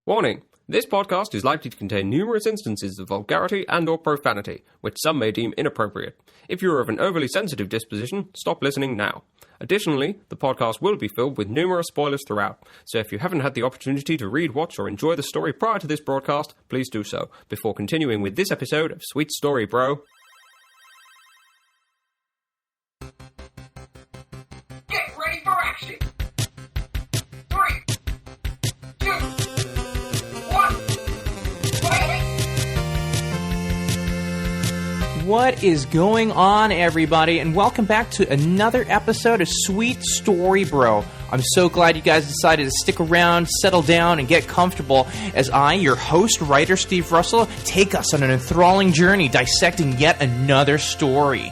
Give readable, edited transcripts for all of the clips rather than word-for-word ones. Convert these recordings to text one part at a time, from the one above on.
Warning: this podcast is likely to contain numerous instances of vulgarity and or profanity, which some may deem inappropriate. If you are of an overly sensitive disposition, stop listening now. Additionally, the podcast will be filled with numerous spoilers throughout, so if you haven't had the opportunity to read, watch, or enjoy the story prior to this broadcast, please do so, before continuing with this episode of Sweet Story Bro. Get ready for action! 3, 2, 1, play! What is going on, everybody, and welcome back to another episode of Sweet Story Bro. I'm so glad you guys decided to stick around, settle down, and get comfortable as I, your host, writer Steve Russell, take us on an enthralling journey dissecting yet another story.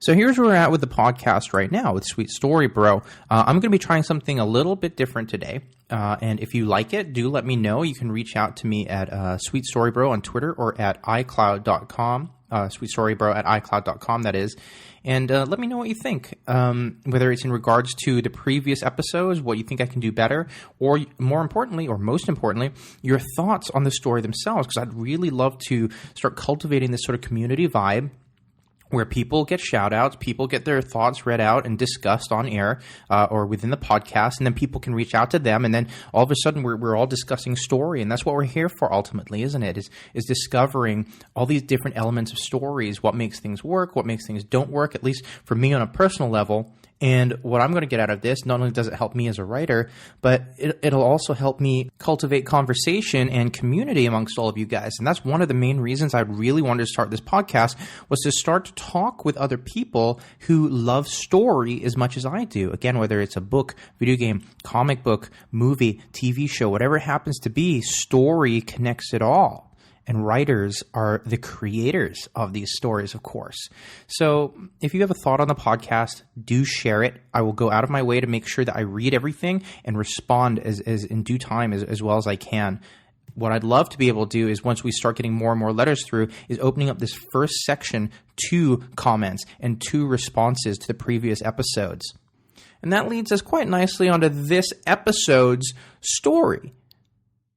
So here's where we're at with the podcast right now with Sweet Story Bro. I'm going to be trying something a little bit different today. And if you like it, do let me know. You can reach out to me at Sweet Story Bro on Twitter or at iCloud.com. SweetStoryBro at iCloud.com, that is. And let me know what you think, whether it's in regards to the previous episodes, what you think I can do better, or more importantly, or most importantly, your thoughts on the story themselves, because I'd really love to start cultivating this sort of community vibe where people get shout-outs, people get their thoughts read out and discussed on air or within the podcast, and then people can reach out to them, and then all of a sudden we're all discussing story, and that's what we're here for ultimately, isn't it? Is discovering all these different elements of stories, what makes things work, what makes things don't work, at least for me on a personal level. And what I'm going to get out of this, not only does it help me as a writer, but it'll also help me cultivate conversation and community amongst all of you guys. And that's one of the main reasons I really wanted to start this podcast, was to start to talk with other people who love story as much as I do. Again, whether it's a book, video game, comic book, movie, TV show, whatever it happens to be, story connects it all. And writers are the creators of these stories, of course. So if you have a thought on the podcast, do share it. I will go out of my way to make sure that I read everything and respond as in due time as well as I can. What I'd love to be able to do is, once we start getting more and more letters through, is opening up this first section to comments and to responses to the previous episodes. And that leads us quite nicely onto this episode's story.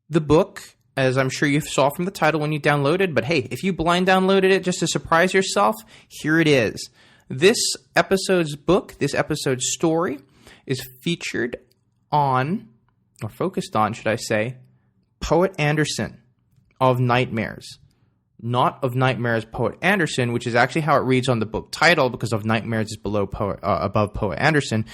The book, as I'm sure you saw from the title when you downloaded, but hey, if you blind downloaded it just to surprise yourself, here it is. This episode's book, this episode's story, is featured on, or focused on, should I say, Poet Anderson of Nightmares. Not of Nightmares, Poet Anderson, which is actually how it reads on the book title, because of Nightmares is above Poet Anderson.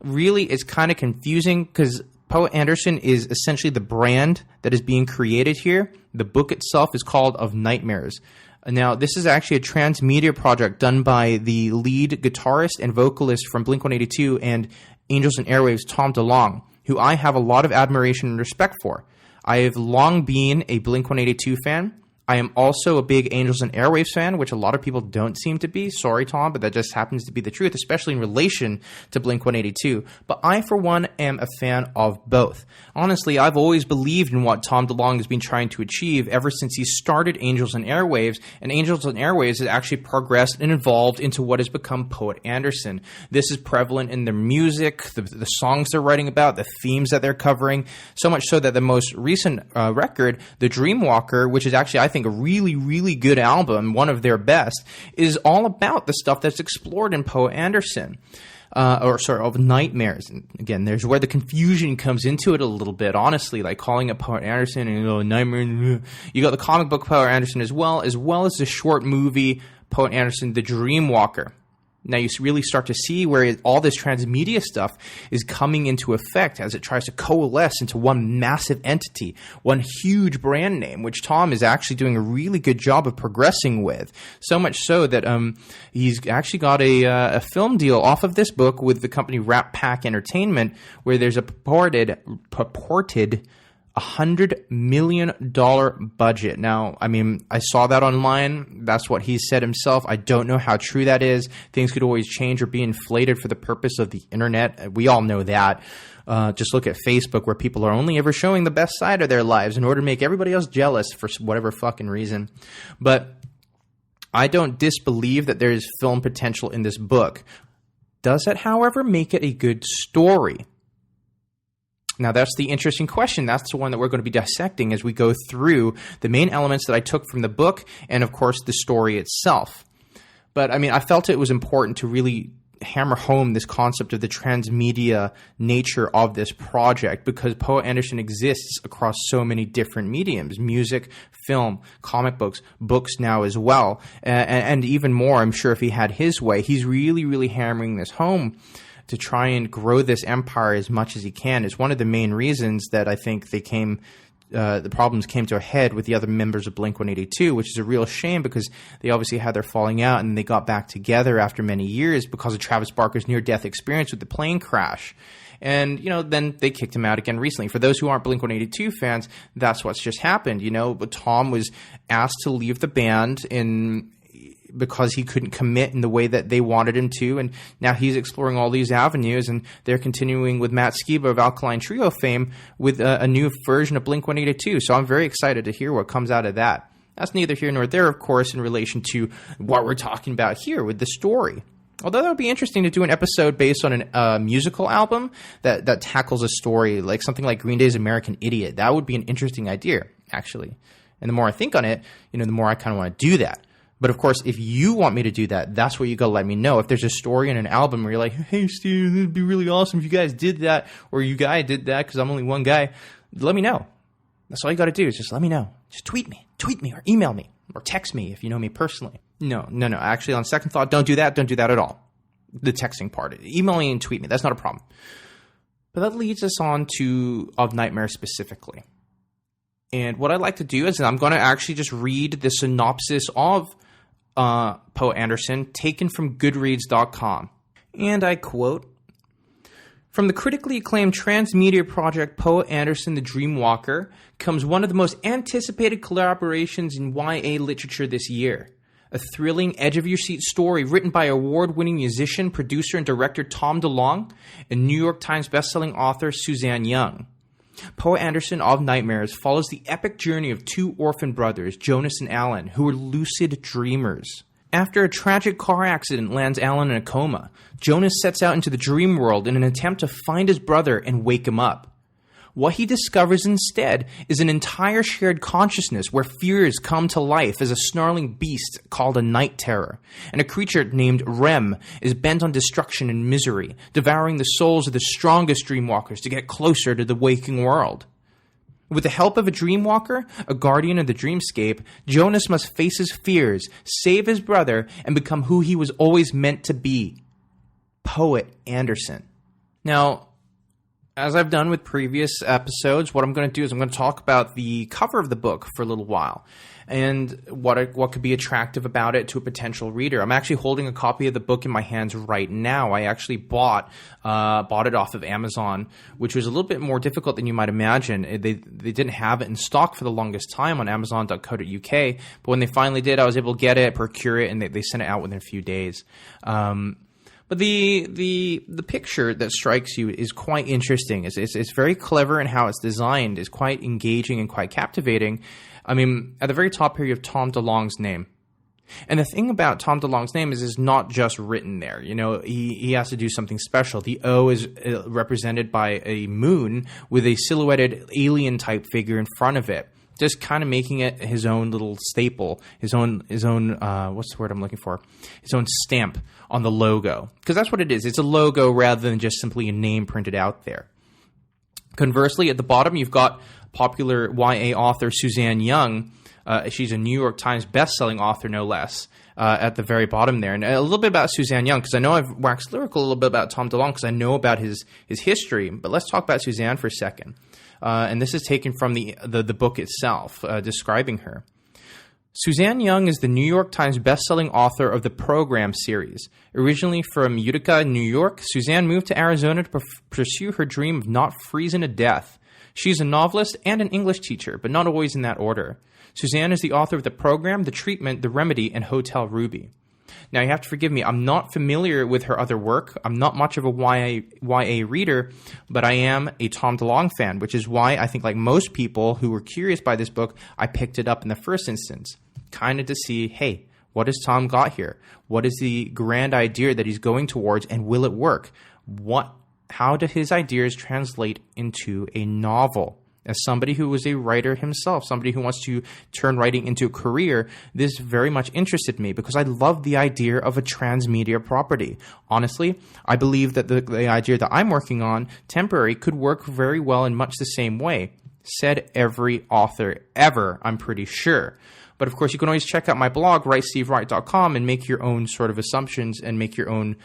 Really, it's kind of confusing because Poet Anderson is essentially the brand that is being created here. The book itself is called Of Nightmares. Now, this is actually a transmedia project done by the lead guitarist and vocalist from Blink-182 and Angels and Airwaves, Tom Delonge, who I have a lot of admiration and respect for. I have long been a Blink-182 fan. I am also a big Angels and Airwaves fan, which a lot of people don't seem to be. Sorry, Tom, but that just happens to be the truth, especially in relation to Blink-182. But I, for one, am a fan of both. Honestly, I've always believed in what Tom Delonge has been trying to achieve ever since he started Angels and Airwaves, and Angels and Airwaves has actually progressed and evolved into what has become Poet Anderson. This is prevalent in their music, the songs they're writing about, the themes that they're covering, so much so that the most recent record, The Dreamwalker, which is actually, I think, a really, really good album, one of their best, is all about the stuff that's explored in Poet Anderson. Of Nightmares. And again, there's where the confusion comes into it a little bit, honestly, like calling it Poet Anderson and Nightmares. You got the comic book Poet Anderson as well as the short movie Poet Anderson, The Dreamwalker. Now you really start to see where all this transmedia stuff is coming into effect as it tries to coalesce into one massive entity, one huge brand name, which Tom is actually doing a really good job of progressing with. So much so that he's actually got a film deal off of this book with the company Rat Pack Entertainment, where there's a purported $100 million budget. Now, I mean, I saw that online. That's what he said himself. I don't know how true that is. Things could always change or be inflated for the purpose of the internet. We all know that. Just look at Facebook, where people are only ever showing the best side of their lives in order to make everybody else jealous for whatever fucking reason. But I don't disbelieve that there is film potential in this book. Does it, however, make it a good story? Now, that's the interesting question. That's the one that we're going to be dissecting as we go through the main elements that I took from the book and, of course, the story itself. But, I mean, I felt it was important to really hammer home this concept of the transmedia nature of this project because Poe Anderson exists across so many different mediums: music, film, comic books, books now as well, and even more, I'm sure, if he had his way. He's really, really hammering this home to try and grow this empire as much as he can. It's one of the main reasons that I think the problems came to a head with the other members of Blink-182, which is a real shame because they obviously had their falling out and they got back together after many years because of Travis Barker's near-death experience with the plane crash. And, then they kicked him out again recently. For those who aren't Blink-182 fans, that's what's just happened. But Tom was asked to leave the band because he couldn't commit in the way that they wanted him to, and now he's exploring all these avenues, and they're continuing with Matt Skiba of Alkaline Trio fame with a new version of Blink-182, so I'm very excited to hear what comes out of that. That's neither here nor there, of course, in relation to what we're talking about here with the story. Although that would be interesting to do an episode based on a musical album that tackles a story, like something like Green Day's American Idiot. That would be an interesting idea, actually. And the more I think on it, the more I kind of want to do that. But, of course, if you want me to do that, that's what you got to let me know. If there's a story in an album where you're like, hey, Steve, it'd be really awesome if you guys did that, or you guy did that because I'm only one guy, let me know. That's all you got to do is just let me know. Just tweet me, or email me, or text me if you know me personally. No. Actually, on second thought, don't do that. Don't do that at all. The texting part. Email me and tweet me. That's not a problem. But that leads us on to Of Nightmare specifically. And what I'd like to do is I'm going to actually just read the synopsis of Poe Anderson, taken from Goodreads.com. And I quote, "From the critically acclaimed transmedia project Poe Anderson the Dreamwalker comes one of the most anticipated collaborations in YA literature this year. A thrilling, edge-of-your-seat story written by award-winning musician, producer, and director Tom DeLonge and New York Times bestselling author Suzanne Young. Poe Anderson of Nightmares follows the epic journey of two orphan brothers, Jonas and Alan, who are lucid dreamers. After a tragic car accident lands Alan in a coma, Jonas sets out into the dream world in an attempt to find his brother and wake him up. What he discovers instead is an entire shared consciousness where fears come to life as a snarling beast called a night terror, and a creature named Rem is bent on destruction and misery, devouring the souls of the strongest dreamwalkers to get closer to the waking world. With the help of a dreamwalker, a guardian of the dreamscape, Jonas must face his fears, save his brother, and become who he was always meant to be. Poet Anderson." Now, as I've done with previous episodes, what I'm going to do is I'm going to talk about the cover of the book for a little while and what could be attractive about it to a potential reader. I'm actually holding a copy of the book in my hands right now. I actually bought it off of Amazon, which was a little bit more difficult than you might imagine. They didn't have it in stock for the longest time on Amazon.co.uk, but when they finally did, I was able to get it, procure it, and they sent it out within a few days. But the picture that strikes you is quite interesting. It's very clever in how it's designed. It's quite engaging and quite captivating. I mean, at the very top here, you have Tom DeLonge's name. And the thing about Tom DeLonge's name is it's not just written there. He has to do something special. The O is represented by a moon with a silhouetted alien-type figure in front of it, just kind of making it his own little staple, his own what's the word I'm looking for? His own stamp on the logo. Because that's what it is. It's a logo rather than just simply a name printed out there. Conversely, at the bottom, you've got popular YA author Suzanne Young. She's a New York Times bestselling author, no less, at the very bottom there. And a little bit about Suzanne Young, because I know I've waxed lyrical a little bit about Tom DeLonge, because I know about his history. But let's talk about Suzanne for a second. And this is taken from the book itself, describing her. Suzanne Young is the New York Times bestselling author of the Program series. Originally from Utica, New York, Suzanne moved to Arizona to pursue her dream of not freezing to death. She's a novelist and an English teacher, but not always in that order. Suzanne is the author of The Program, The Treatment, The Remedy, and Hotel Ruby. Now, you have to forgive me. I'm not familiar with her other work. I'm not much of a YA reader, but I am a Tom DeLonge fan, which is why I think, like most people who were curious by this book, I picked it up in the first instance, kind of to see, hey, what has Tom got here? What is the grand idea that he's going towards, and will it work? What how do his ideas translate into a novel? As somebody who was a writer himself, somebody who wants to turn writing into a career, this very much interested me because I love the idea of a transmedia property. Honestly, I believe that the idea that I'm working on, Temporary, could work very well in much the same way. Said every author ever, I'm pretty sure. But of course, you can always check out my blog, writestevewright.com, and make your own sort of assumptions and make your own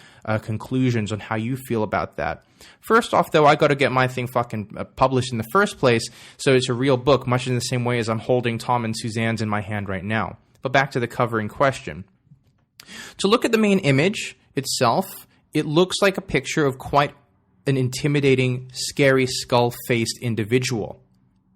conclusions on how you feel about that. First off, though, I got to get my thing fucking published in the first place, so it's a real book, much in the same way as I'm holding Tom and Suzanne's in my hand right now. But back to the cover in question. To look at the main image itself, it looks like a picture of quite an intimidating, scary, skull-faced individual.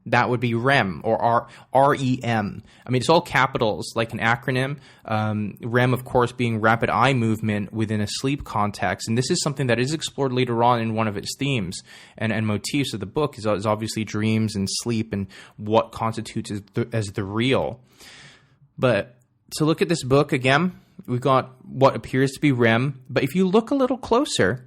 That would be REM, or REM. I mean, it's all capitals, like an acronym. REM, of course, being rapid eye movement within a sleep context. And this is something that is explored later on in one of its themes and motifs of the book is obviously dreams and sleep and what constitutes as the real. But to look at this book, again, we've got what appears to be REM. But if you look a little closer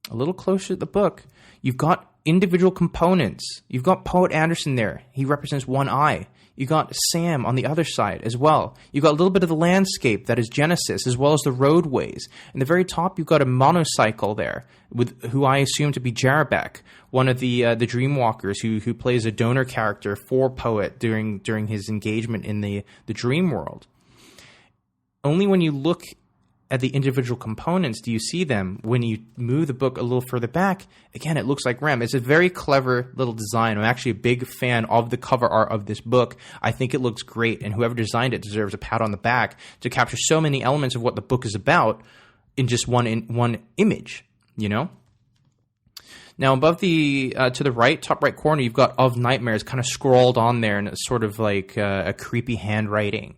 at the book, you've got individual components. You've got Poet Anderson there. He represents one eye. You got Sam on the other side as well. You've got a little bit of the landscape that is Genesis, as well as the roadways. In the very top, you've got a monocycle there, with who I assume to be Jarabek, one of the Dreamwalkers who plays a donor character for Poet during his engagement in the dream world. Only when you look at the individual components do you see them. When you move the book a little further back, again, it looks like REM. It's a very clever little design. I'm actually a big fan of the cover art of this book. I think it looks great, and whoever designed it deserves a pat on the back to capture so many elements of what the book is about in just one image, you know? Now, above to the right, top right corner, you've got Of Nightmares kind of scrawled on there, and it's sort of like a creepy handwriting.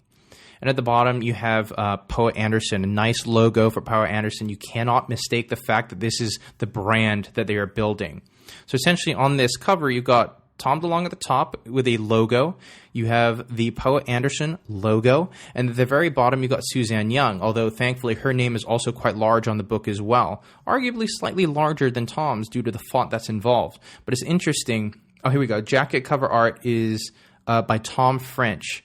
And at the bottom, you have Poet Anderson, a nice logo for Poet Anderson. You cannot mistake the fact that this is the brand that they are building. So essentially on this cover, you've got Tom DeLonge at the top with a logo. You have the Poet Anderson logo. And at the very bottom, you've got Suzanne Young, although thankfully her name is also quite large on the book as well. Arguably slightly larger than Tom's due to the font that's involved. But it's interesting. Oh, here we go. Jacket cover art is by Tom French.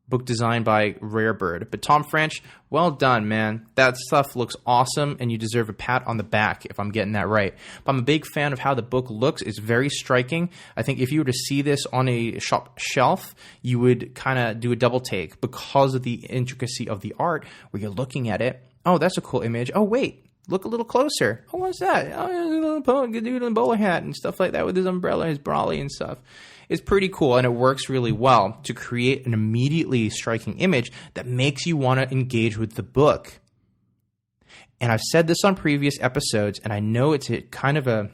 Book designed by Rarebird. But Tom French, well done, man. That stuff looks awesome, and you deserve a pat on the back if I'm getting that right. But I'm a big fan of how the book looks. It's very striking. I think if you were to see this on a shop shelf, you would kind of do a double take because of the intricacy of the art where you're looking at it. Oh, that's a cool image. Oh, wait. Look a little closer. Oh, what's that? Oh, a little poet, dude in a bowler hat and stuff like that with his umbrella, his brolly and stuff. It's pretty cool, and it works really well to create an immediately striking image that makes you want to engage with the book. And I've said this on previous episodes, and I know it's kind of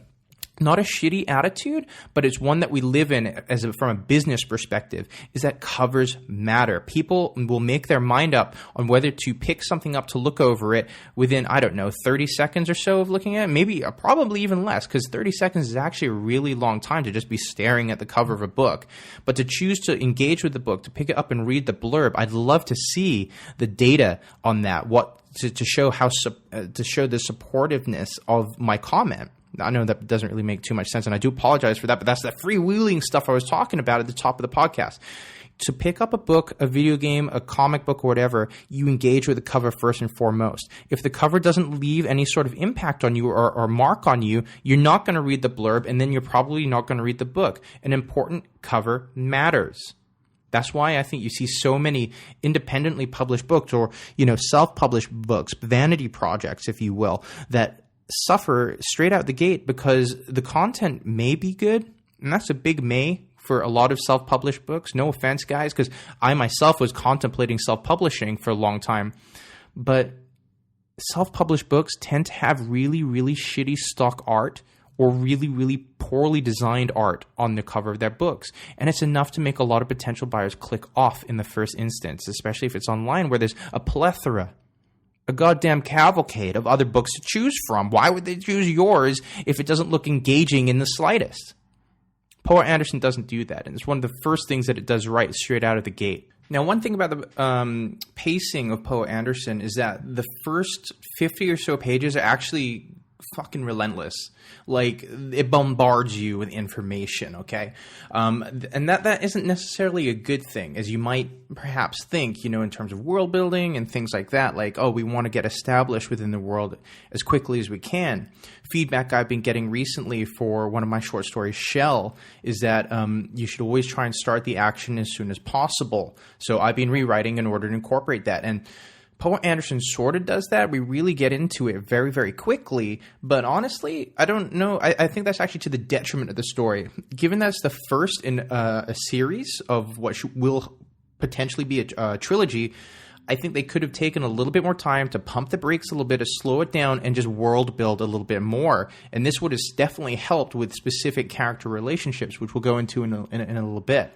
not a shitty attitude, but it's one that we live in from a business perspective, is that covers matter. People will make their mind up on whether to pick something up to look over it within, 30 seconds or so of looking at it. Maybe, probably even less, because 30 seconds is actually a really long time to just be staring at the cover of a book. But to choose to engage with the book, to pick it up and read the blurb, I'd love to see the data on that, to show the supportiveness of my comment. I know that doesn't really make too much sense, and I do apologize for that, but that's that freewheeling stuff I was talking about at the top of the podcast. To pick up a book, a video game, a comic book, or whatever, you engage with the cover first and foremost. If the cover doesn't leave any sort of impact on you or mark on you, you're not going to read the blurb, and then you're probably not going to read the book. An important cover matters. That's why I think you see so many independently published books or, self-published books, vanity projects, if you will, that suffer straight out the gate because the content may be good, and that's a big may for a lot of self-published books. No offense, guys, because I myself was contemplating self-publishing for a long time, but self-published books tend to have really, really shitty stock art or really, really poorly designed art on the cover of their books. And it's enough to make a lot of potential buyers click off in the first instance, especially if it's online where there's a plethora, a goddamn cavalcade of other books to choose from. Why would they choose yours if it doesn't look engaging in the slightest? Poet Anderson doesn't do that, and it's one of the first things that it does right straight out of the gate. Now, one thing about the pacing of Poet Anderson is that the first 50 or so pages are actually fucking relentless. Like, it bombards you with information, okay? And that isn't necessarily a good thing, as you might perhaps think, you know, in terms of world building and things like that. Like, oh, we want to get established within the world as quickly as we can. Feedback I've been getting recently for one of my short stories, Shell, is that you should always try and start the action as soon as possible. So I've been rewriting in order to incorporate that. And Poe Anderson sort of does that. We really get into it very, very quickly. But honestly, I don't know. I think that's actually to the detriment of the story. Given that's the first in a series of what will potentially be a trilogy, I think they could have taken a little bit more time to pump the brakes a little bit, to slow it down, and just world build a little bit more. And this would have definitely helped with specific character relationships, which we'll go into in a little bit.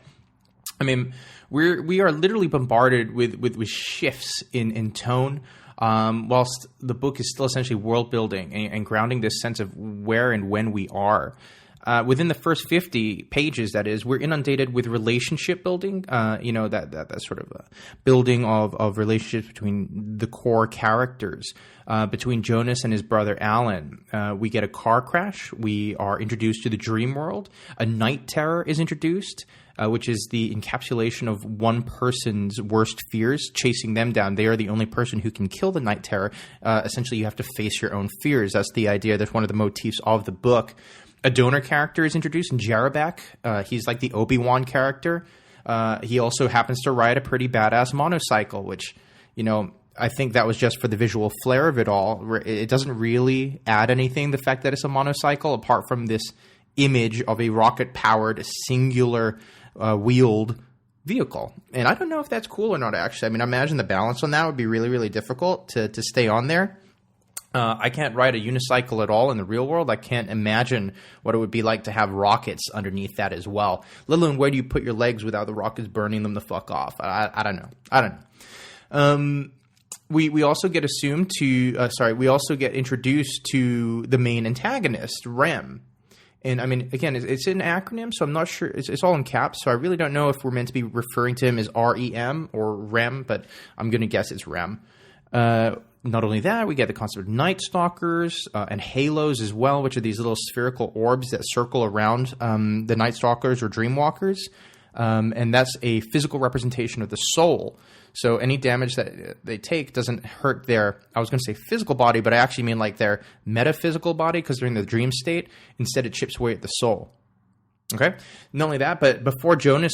I mean, we are literally bombarded with shifts in tone, whilst the book is still essentially world building and grounding this sense of where and when we are. Within the first 50 pages, that is, we're inundated with relationship building, that sort of building of relationships between the core characters, between Jonas and his brother Alan. We get a car crash. We are introduced to the dream world. A night terror is introduced, which is the encapsulation of one person's worst fears, chasing them down. They are the only person who can kill the night terror. Essentially, you have to face your own fears. That's the idea. That's one of the motifs of the book. A donor character is introduced in Jarabak. He's like the Obi-Wan character. He also happens to ride a pretty badass motorcycle, which, you know, I think that was just for the visual flair of it all. It doesn't really add anything, the fact that it's a motorcycle, apart from this image of a rocket-powered, singular wheeled vehicle. And I don't know if that's cool or not, actually. I mean, I imagine the balance on that would be really, really difficult to stay on there. I can't ride a unicycle at all in the real world. I can't imagine what it would be like to have rockets underneath that as well. Let alone, where do you put your legs without the rockets burning them the fuck off? I don't know. We also get we also get introduced to the main antagonist, Rem. And I mean, again, it's an acronym, so I'm not sure. It's all in caps, so I really don't know if we're meant to be referring to him as REM or Rem, but I'm going to guess it's Rem. Not only that, we get the concept of Night Stalkers and halos as well, which are these little spherical orbs that circle around the Night Stalkers or Dreamwalkers. And that's a physical representation of the soul. So any damage that they take doesn't hurt their, I was going to say physical body, but I actually mean like their metaphysical body, because they're in the dream state. Instead, it chips away at the soul. Okay? Not only that, but before Jonas...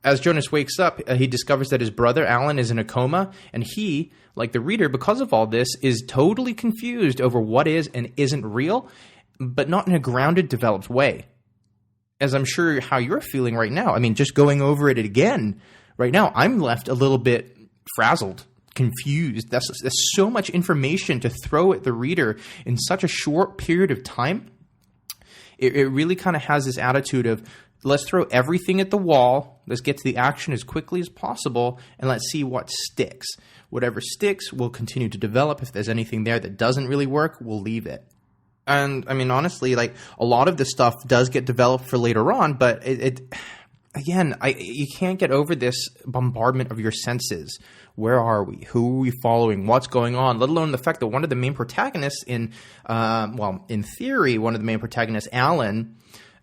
as Jonas wakes up, he discovers that his brother Alan is in a coma, and he, like the reader, because of all this, is totally confused over what is and isn't real, but not in a grounded, developed way. As I'm sure how you're feeling right now. I mean, just going over it again right now, I'm left a little bit frazzled, confused. That's so much information to throw at the reader in such a short period of time. It really kind of has this attitude of, let's throw everything at the wall. Let's get to the action as quickly as possible, and let's see what sticks. Whatever sticks, we'll continue to develop. If there's anything there that doesn't really work, we'll leave it. And I mean, honestly, like a lot of this stuff does get developed for later on, but you can't get over this bombardment of your senses. Where are we? Who are we following? What's going on? Let alone the fact that one of the main protagonists in theory, one of the main protagonists, Alan,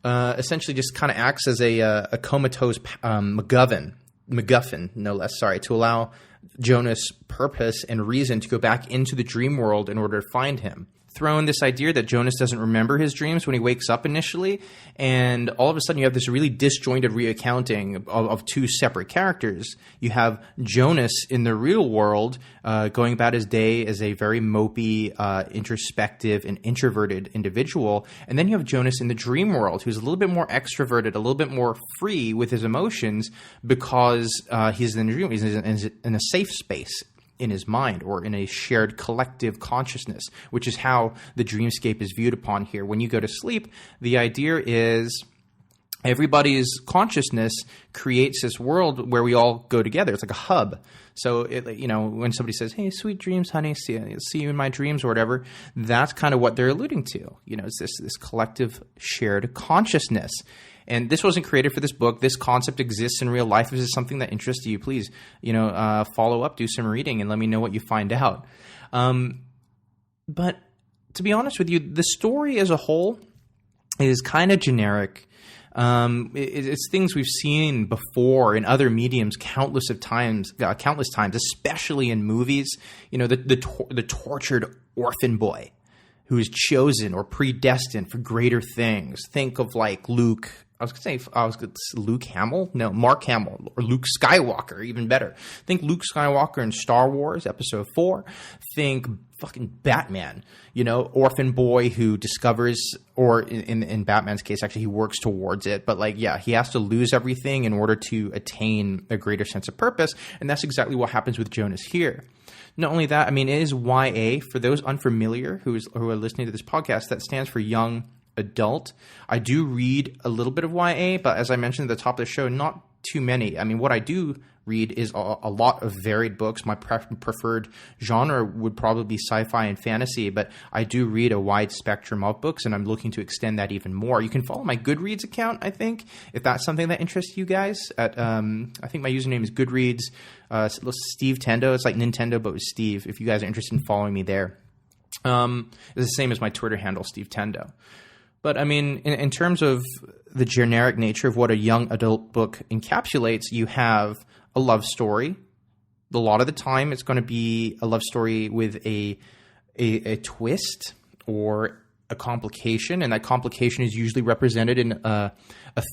essentially just kind of acts as a comatose MacGuffin, no less, to allow Jonas purpose and reason to go back into the dream world in order to find him. Throw in this idea that Jonas doesn't remember his dreams when he wakes up initially, and all of a sudden you have this really disjointed recounting of two separate characters. You have Jonas in the real world going about his day as a very mopey, introspective, and introverted individual, and then you have Jonas in the dream world, who's a little bit more extroverted, a little bit more free with his emotions because he's in the dream. He's in a safe space in his mind, or in a shared collective consciousness, which is how the dreamscape is viewed upon here. When you go to sleep, the idea is everybody's consciousness creates this world where we all go together. It's like a hub. So, when somebody says, "Hey, sweet dreams, honey, see you in my dreams," or whatever, that's kind of what they're alluding to. It's this collective shared consciousness. And this wasn't created for this book. This concept exists in real life. If this is something that interests you, please, follow up, do some reading, and let me know what you find out. But to be honest with you, the story as a whole is kind of generic. It's things we've seen before in other mediums countless times, especially in movies. You know, the tortured orphan boy who is chosen or predestined for greater things. Think of like Luke. Luke Hamill? No, Mark Hamill, or Luke Skywalker, even better. Think Luke Skywalker in Star Wars Episode 4. Think fucking Batman, you know, orphan boy who discovers, or in Batman's case, actually he works towards it. But like, yeah, he has to lose everything in order to attain a greater sense of purpose. And that's exactly what happens with Jonas here. Not only that, I mean, it is YA. For those unfamiliar who are listening to this podcast, that stands for young adult. I do read a little bit of YA, but as I mentioned at the top of the show, not too many. I mean, what I do read is a lot of varied books. My preferred genre would probably be sci-fi and fantasy, but I do read a wide spectrum of books, and I'm looking to extend that even more. You can follow my Goodreads account, I think, if that's something that interests you guys. At I think my username is Goodreads. Steve Tendo. It's like Nintendo, but with Steve. If you guys are interested in following me there, it's the same as my Twitter handle, Steve Tendo. But I mean, in terms of the generic nature of what a young adult book encapsulates, you have a love story. A lot of the time, it's going to be a love story with a twist or a complication, and that complication is usually represented in a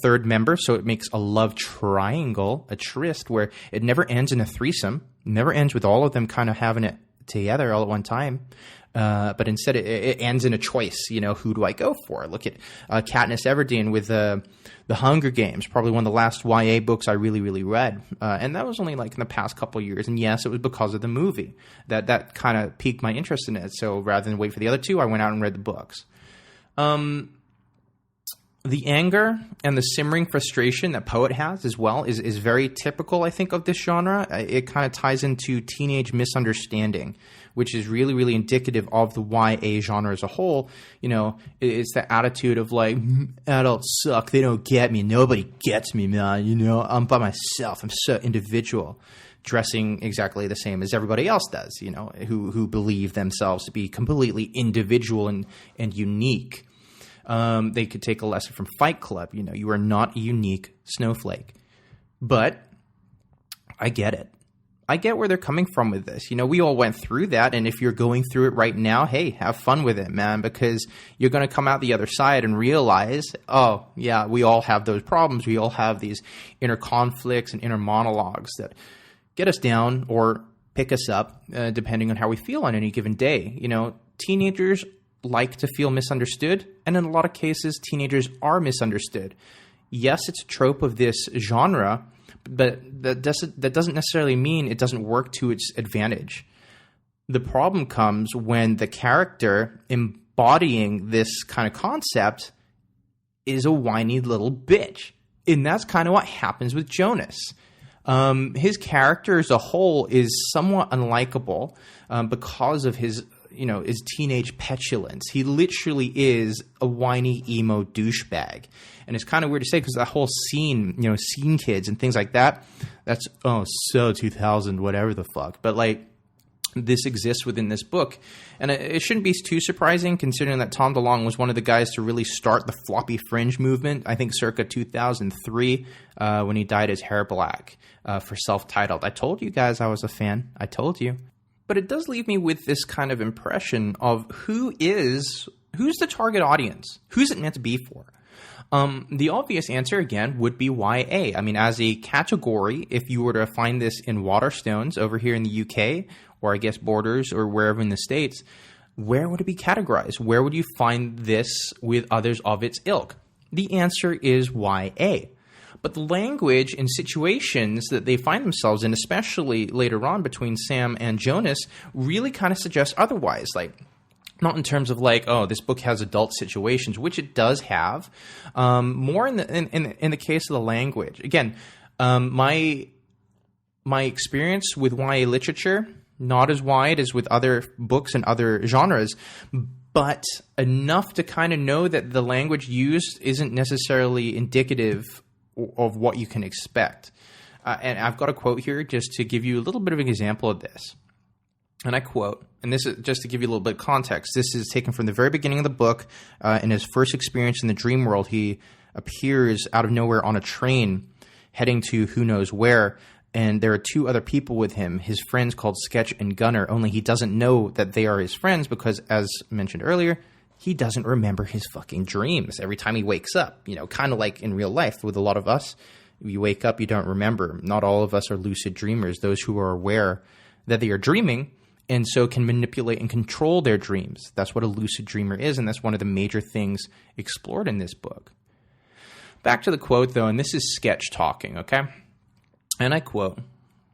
third member, so it makes a love triangle, a tryst, where it never ends in a threesome, never ends with all of them kind of having it together all at one time. But instead, it ends in a choice. You know, who do I go for? Look at Katniss Everdeen with The Hunger Games, probably one of the last YA books I really, really read. And that was only like in the past couple of years. And yes, it was because of the movie that kind of piqued my interest in it. So rather than wait for the other two, I went out and read the books. The anger and the simmering frustration that Poet has as well is very typical, I think, of this genre. It kind of ties into teenage misunderstanding, which is really, really indicative of the YA genre as a whole. You know, it's the attitude of like, adults suck, they don't get me, nobody gets me, man. You know, I'm by myself, I'm so individual, dressing exactly the same as everybody else does, you know, who believe themselves to be completely individual and unique. They could take a lesson from Fight Club. You know, you are not a unique snowflake. But I get it. I get where they're coming from with this. You know, we all went through that, and if you're going through it right now, hey, have fun with it, man, because you're going to come out the other side and realize, oh, yeah, we all have those problems. We all have these inner conflicts and inner monologues that get us down or pick us up, depending on how we feel on any given day. You know, teenagers like to feel misunderstood, and in a lot of cases, teenagers are misunderstood. Yes, it's a trope of this genre, but that doesn't necessarily mean it doesn't work to its advantage. The problem comes when the character embodying this kind of concept is a whiny little bitch. And that's kind of what happens with Jonas. His character as a whole is somewhat unlikable because of his teenage petulance. He literally is a whiny emo douchebag. And it's kind of weird to say because that whole scene, you know, Scene Kids and things like that, that's, so 2000, whatever the fuck. But like, this exists within this book. And it shouldn't be too surprising considering that Tom DeLonge was one of the guys to really start the floppy fringe movement, I think circa 2003, when he dyed his hair black for Self-Titled. I told you guys I was a fan. I told you. But it does leave me with this kind of impression of who's the target audience? Who's it meant to be for? The obvious answer, again, would be YA. I mean, as a category, if you were to find this in Waterstones over here in the UK, or I guess Borders, or wherever in the States, where would it be categorized? Where would you find this with others of its ilk? The answer is YA. But the language and situations that they find themselves in, especially later on between Sam and Jonas, really kind of suggest otherwise. Like, not in terms of like, oh, this book has adult situations, which it does have. More in the case of the language. Again, my experience with YA literature, not as wide as with other books and other genres, but enough to kind of know that the language used isn't necessarily indicative of what you can expect. And I've got a quote here just to give you a little bit of an example of this. And I quote, and this is just to give you a little bit of context, this is taken from the very beginning of the book. In his first experience in the dream world, he appears out of nowhere on a train heading to who knows where, and there are two other people with him, his friends called Sketch and Gunner, only he doesn't know that they are his friends because, as mentioned earlier, he doesn't remember his fucking dreams every time he wakes up. You know, kind of like in real life with a lot of us. You wake up, you don't remember. Not all of us are lucid dreamers. Those who are aware that they are dreaming and so can manipulate and control their dreams. That's what a lucid dreamer is, and that's one of the major things explored in this book. Back to the quote, though, and this is Sketch talking, okay? And I quote,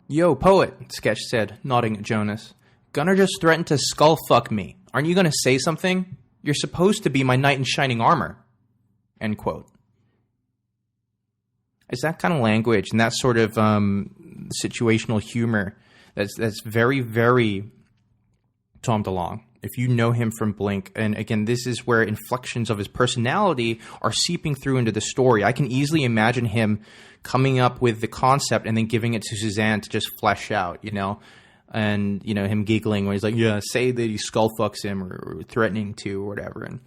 "Yo, poet," Sketch said, nodding at Jonas. "Gunner just threatened to skull fuck me. Aren't you going to say something? You're supposed to be my knight in shining armor." End quote. It's that kind of language and that sort of situational humor that's very, very Tom DeLonge. If you know him from Blink, and again, this is where inflections of his personality are seeping through into the story. I can easily imagine him coming up with the concept and then giving it to Suzanne to just flesh out, you know, and, you know, him giggling when he's like, yeah, say that he skull fucks him or threatening to or whatever. And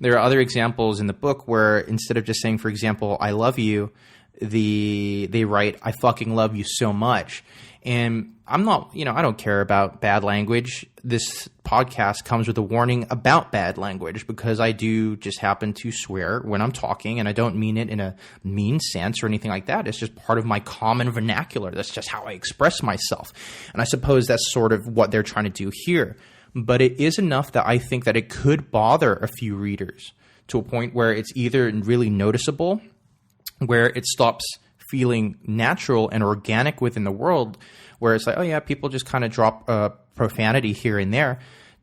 there are other examples in the book where instead of just saying, for example, I love you, they write, I fucking love you so much. And I'm not, you know, I don't care about bad language. This podcast comes with a warning about bad language because I do just happen to swear when I'm talking, and I don't mean it in a mean sense or anything like that. It's just part of my common vernacular. That's just how I express myself. And I suppose that's sort of what they're trying to do here. But it is enough that I think that it could bother a few readers to a point where it's either really noticeable, where it stops feeling natural and organic within the world, where it's like, oh yeah, people just kind of drop profanity here and there,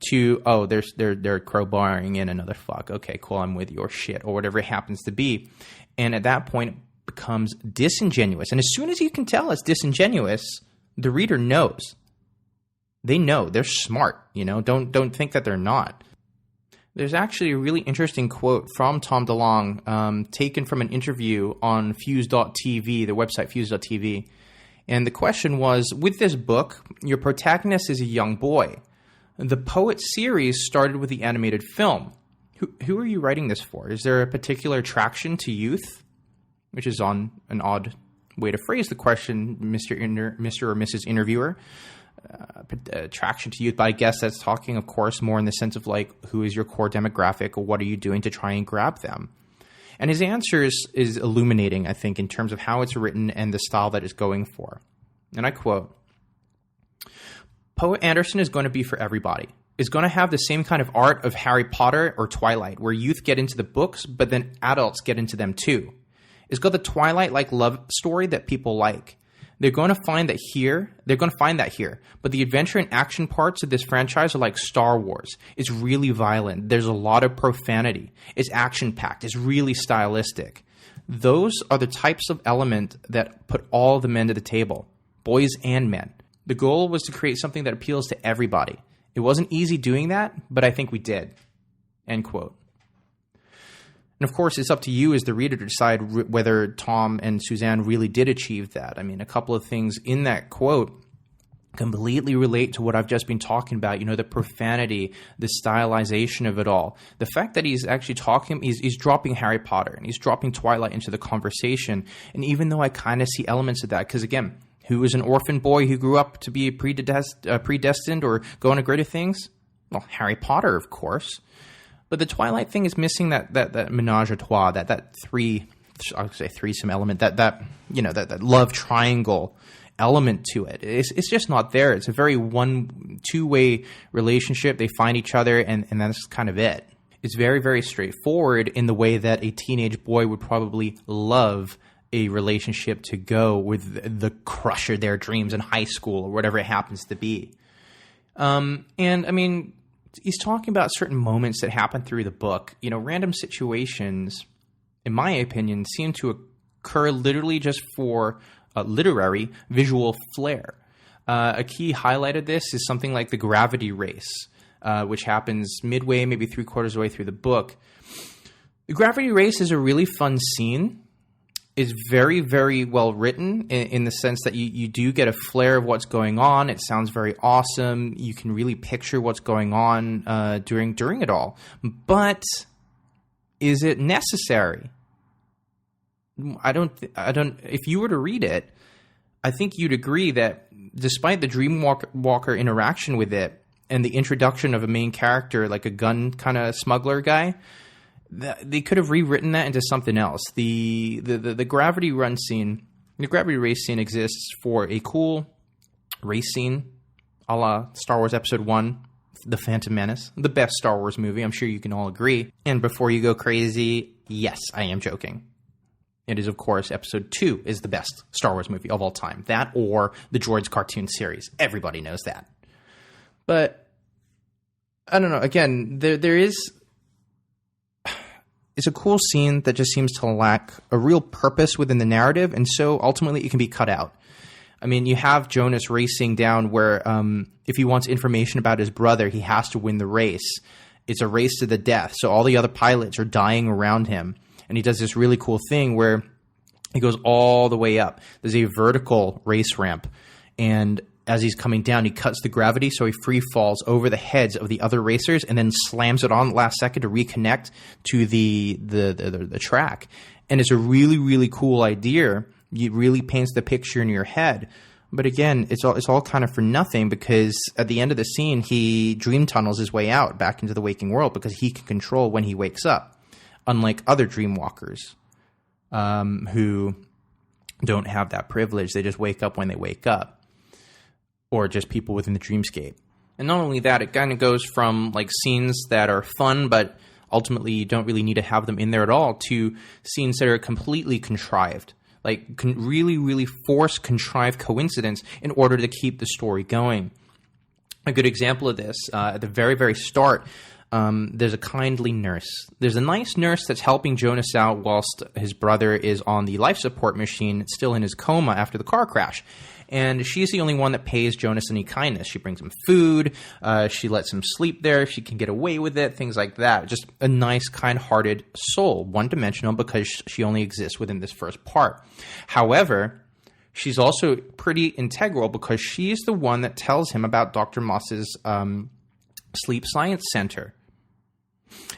to, oh, they're crowbarring in another fuck. Okay, cool, I'm with you, or shit, or whatever it happens to be. And at that point, it becomes disingenuous. And as soon as you can tell it's disingenuous, the reader knows. They know. They're smart, you know? Don't think that they're not. There's actually a really interesting quote from Tom DeLonge taken from an interview on Fuse.tv, the website Fuse.tv. And the question was, with this book, your protagonist is a young boy. The Poet series started with the animated film. Who are you writing this for? Is there a particular attraction to youth? Which is on an odd way to phrase the question, Mr. or Mrs. Interviewer. Attraction to youth, but I guess that's talking, of course, more in the sense of like, who is your core demographic, or what are you doing to try and grab them? And his answer is illuminating, I think, in terms of how it's written and the style that it's going for. And I quote, "Poet Anderson is going to be for everybody. Is going to have the same kind of art of Harry Potter or Twilight, where youth get into the books, but then adults get into them too. It's got the Twilight-like love story that people like. They're going to find that here, but the adventure and action parts of this franchise are like Star Wars. It's really violent. There's a lot of profanity. It's action-packed. It's really stylistic. Those are the types of element that put all the men to the table, boys and men. The goal was to create something that appeals to everybody. It wasn't easy doing that, but I think we did." End quote. And of course, it's up to you as the reader to decide whether Tom and Suzanne really did achieve that. I mean, a couple of things in that quote completely relate to what I've just been talking about. You know, the profanity, the stylization of it all. The fact that he's actually talking, he's dropping Harry Potter and he's dropping Twilight into the conversation. And even though I kind of see elements of that, because again, who is an orphan boy who grew up to be predestined or go on to greater things? Well, Harry Potter, of course. But the Twilight thing is missing that menage a trois, that threesome element, that love triangle element to it. It's just not there. It's a very two-way relationship. They find each other, and that's kind of it. It's very, very straightforward in the way that a teenage boy would probably love a relationship to go with the crush of their dreams in high school or whatever it happens to be. And I mean, he's talking about certain moments that happen through the book. You know, random situations, in my opinion, seem to occur literally just for literary visual flair. A key highlight of this is something like the gravity race, which happens midway, maybe 3/4 of the way through the book. The gravity race is a really fun scene. is very, very well written in the sense that you do get a flair of what's going on. It sounds very awesome. You can really picture what's going on during it all. But is it necessary? I don't. If you were to read it, I think you'd agree that despite the Dreamwalker interaction with it and the introduction of a main character like a gun kind of smuggler guy, they could have rewritten that into something else. The gravity run scene, the gravity race scene exists for a cool race scene, a la Star Wars Episode 1, The Phantom Menace, the best Star Wars movie. I'm sure you can all agree. And before you go crazy, yes, I am joking. It is, of course, Episode 2 is the best Star Wars movie of all time. That or the Droids cartoon series. Everybody knows that. But, I don't know. Again, there is... It's a cool scene that just seems to lack a real purpose within the narrative, and so ultimately it can be cut out. I mean, you have Jonas racing down where if he wants information about his brother, he has to win the race. It's a race to the death, so all the other pilots are dying around him. And he does this really cool thing where he goes all the way up. There's a vertical race ramp, and as he's coming down, he cuts the gravity, so he free falls over the heads of the other racers and then slams it on the last second to reconnect to the track. And it's a really, really cool idea. It really paints the picture in your head. But again, it's all kind of for nothing, because at the end of the scene, he dream tunnels his way out back into the waking world because he can control when he wakes up, unlike other dreamwalkers who don't have that privilege. They just wake up when they wake up. Or just people within the dreamscape. And not only that, it kind of goes from like scenes that are fun, but ultimately you don't really need to have them in there at all, to scenes that are completely contrived. Like really, really force contrived coincidence in order to keep the story going. A good example of this, at the very, very start, there's a kindly nurse. There's a nice nurse that's helping Jonas out whilst his brother is on the life support machine, still in his coma after the car crash. And she's the only one that pays Jonas any kindness. She brings him food. She lets him sleep there. She can get away with it, things like that. Just a nice, kind-hearted soul. One-dimensional because she only exists within this first part. However, she's also pretty integral because she's the one that tells him about Dr. Moss's Sleep Science Center.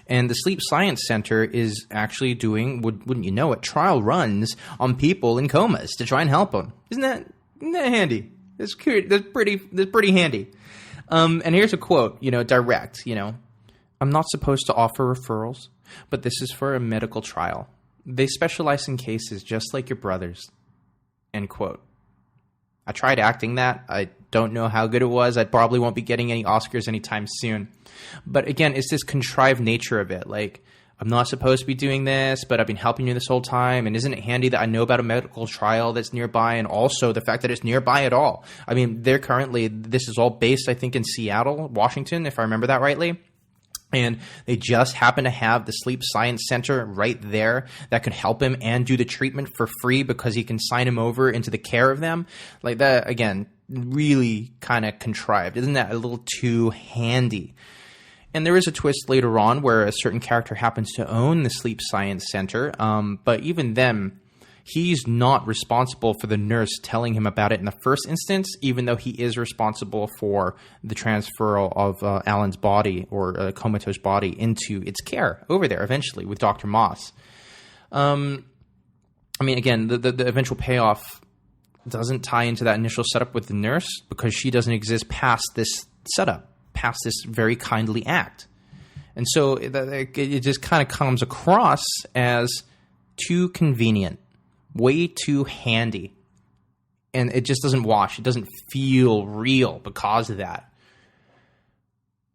And the Sleep Science Center is actually doing, wouldn't you know it, trial runs on people in comas to try and help them. Isn't that handy? That's cute. That's pretty handy. And here's a quote, direct, I'm not supposed to offer referrals, but this is for a medical trial. They specialize in cases just like your brother's. End quote. I tried acting that. I don't know how good it was. I probably won't be getting any Oscars anytime soon. But again, it's this contrived nature of it. Like, I'm not supposed to be doing this, but I've been helping you this whole time. And isn't it handy that I know about a medical trial that's nearby, and also the fact that it's nearby at all? I mean, this is all based, I think, in Seattle, Washington, if I remember that rightly. And they just happen to have the Sleep Science Center right there that could help him and do the treatment for free because he can sign him over into the care of them. Like that, again, really kind of contrived. Isn't that a little too handy? And there is a twist later on where a certain character happens to own the Sleep Science Center. But even then, he's not responsible for the nurse telling him about it in the first instance, even though he is responsible for the transfer of Alan's body or comatose body into its care over there eventually with Dr. Moss. I mean, again, the eventual payoff doesn't tie into that initial setup with the nurse because she doesn't exist past this setup, past this very kindly act. And so it just kind of comes across as too convenient. Way too handy. And it just doesn't wash. It doesn't feel real because of that.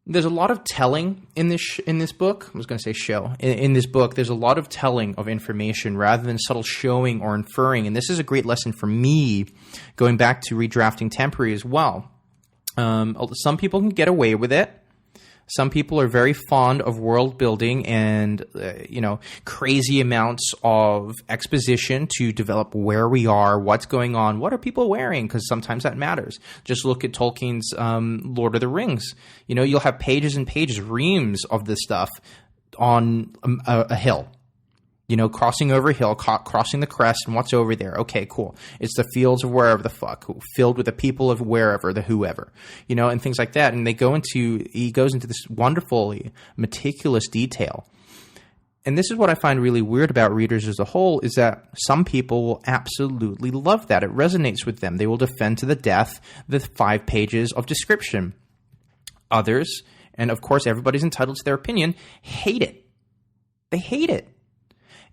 There's a lot of telling in this book. I was going to say show. In this book, there's a lot of telling of information rather than subtle showing or inferring. And this is a great lesson for me, going back to redrafting temporary as well. Some people can get away with it. Some people are very fond of world building and, crazy amounts of exposition to develop where we are, what's going on, what are people wearing, because sometimes that matters. Just look at Tolkien's Lord of the Rings. You'll have pages and pages, reams of this stuff on a hill. crossing over a hill, crossing the crest, and what's over there? Okay, cool. It's the fields of wherever the fuck, filled with the people of wherever, the whoever, and things like that. And he goes into this wonderfully meticulous detail. And this is what I find really weird about readers as a whole, is that some people will absolutely love that. It resonates with them. They will defend to the death the 5 pages of description. Others, and of course everybody's entitled to their opinion, hate it. They hate it.